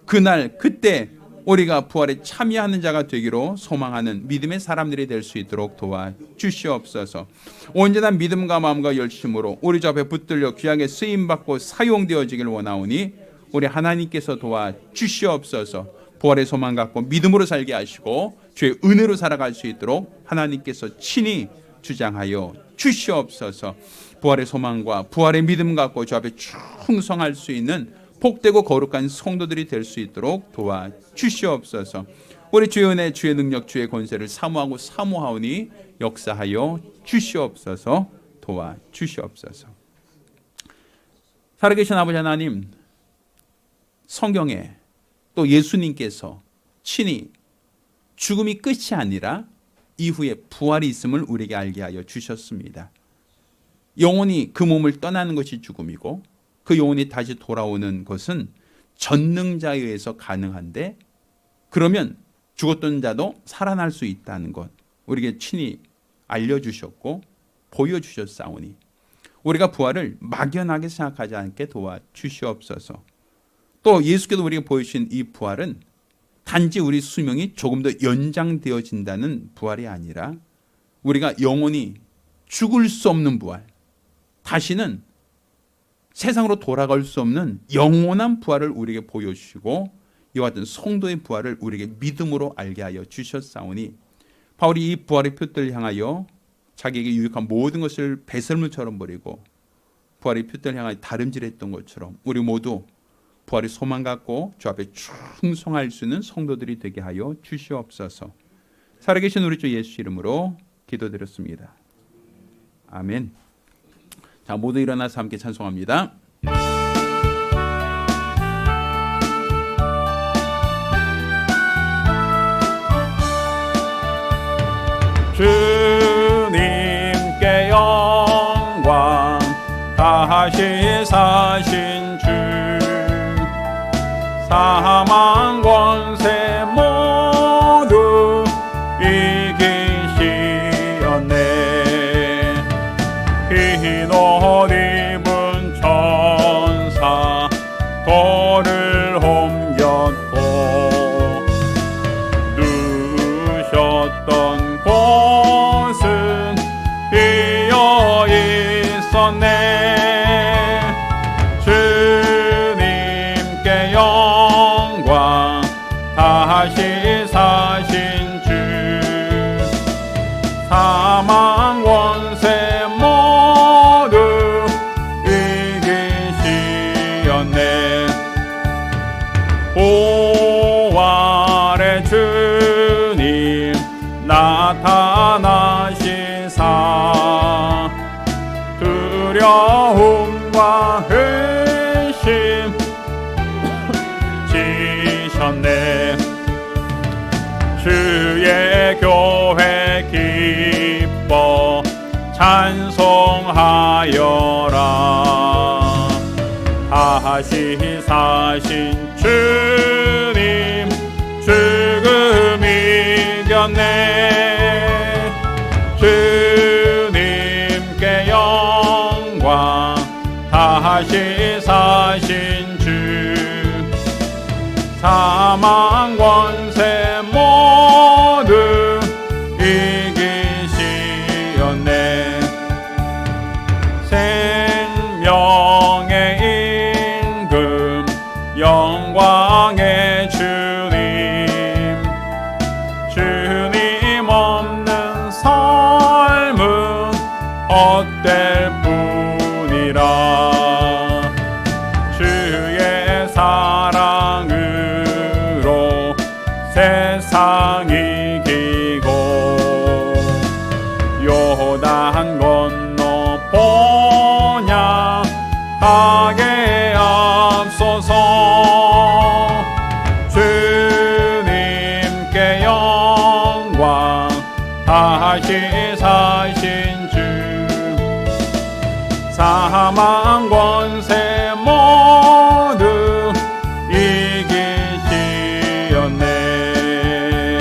그날 그때 우리가 부활에 참여하는 자가 되기로 소망하는 믿음의 사람들이 될 수 있도록 도와주시옵소서. 언제나 믿음과 마음과 열심으로 우리 주 앞에 붙들려 귀하게 쓰임받고 사용되어지길 원하오니 우리 하나님께서 도와주시옵소서. 부활의 소망 갖고 믿음으로 살게 하시고 주의 은혜로 살아갈 수 있도록 하나님께서 친히 주장하여 주시옵소서. 부활의 소망과 부활의 믿음 갖고 주 앞에 충성할 수 있는 복되고 거룩한 성도들이 될 수 있도록 도와주시옵소서. 우리 주의 은혜, 주의 능력, 주의 권세를 사모하고 사모하오니 역사하여 주시옵소서. 도와주시옵소서. 살아계신 아버지 하나님, 성경에 또 예수님께서 친히 죽음이 끝이 아니라 이후에 부활이 있음을 우리에게 알게 하여 주셨습니다. 영원히 그 몸을 떠나는 것이 죽음이고 그 영혼이 다시 돌아오는 것은 전능자에 의해서 가능한데 그러면 죽었던 자도 살아날 수 있다는 것 우리에게 친히 알려주셨고 보여주셨사오니 우리가 부활을 막연하게 생각하지 않게 도와주시옵소서. 또 예수께서 우리에게 보여주신 이 부활은 단지 우리 수명이 조금 더 연장되어진다는 부활이 아니라 우리가 영원히 죽을 수 없는 부활, 다시는 세상으로 돌아갈 수 없는 영원한 부활을 우리에게 보여주시고 이와 같은 성도의 부활을 우리에게 믿음으로 알게 하여 주셨사오니 바울이 이 부활의 표들을 향하여 자기에게 유익한 모든 것을 배설물처럼 버리고 부활의 표들을 향하여 다름질했던 것처럼 우리 모두 부활의 소망 갖고 주 앞에 충성할 수 있는 성도들이 되게 하여 주시옵소서. 살아계신 우리 주 예수 이름으로 기도드렸습니다. 아멘. 자, 모두 일어나서 함께 찬송합니다. 주님께 영광 다시 사신 주 사망 권세 모두 이기시었네. 흰 옷 입은 천사 돌을 옮겼고 누셨던 곳은 비어 있었네. 주님께 영광 다시 사신 주 사망 권세 모두 이기시었네. 부활의 주님 나타나시사 두려움과 의심 지셨네. 주의 교회 기뻐 찬송하여라. 다시 사신 주님 죽음 이겼네. 주님께 영광 다시 사신 주 사망 권세 모두 이기시었네. 생명의 임금 영광의 주님 그의 사랑으로 세상 이기고 요단 건너 번향하게 앞서서 주님께 영광 다시 사신 주 사망 권세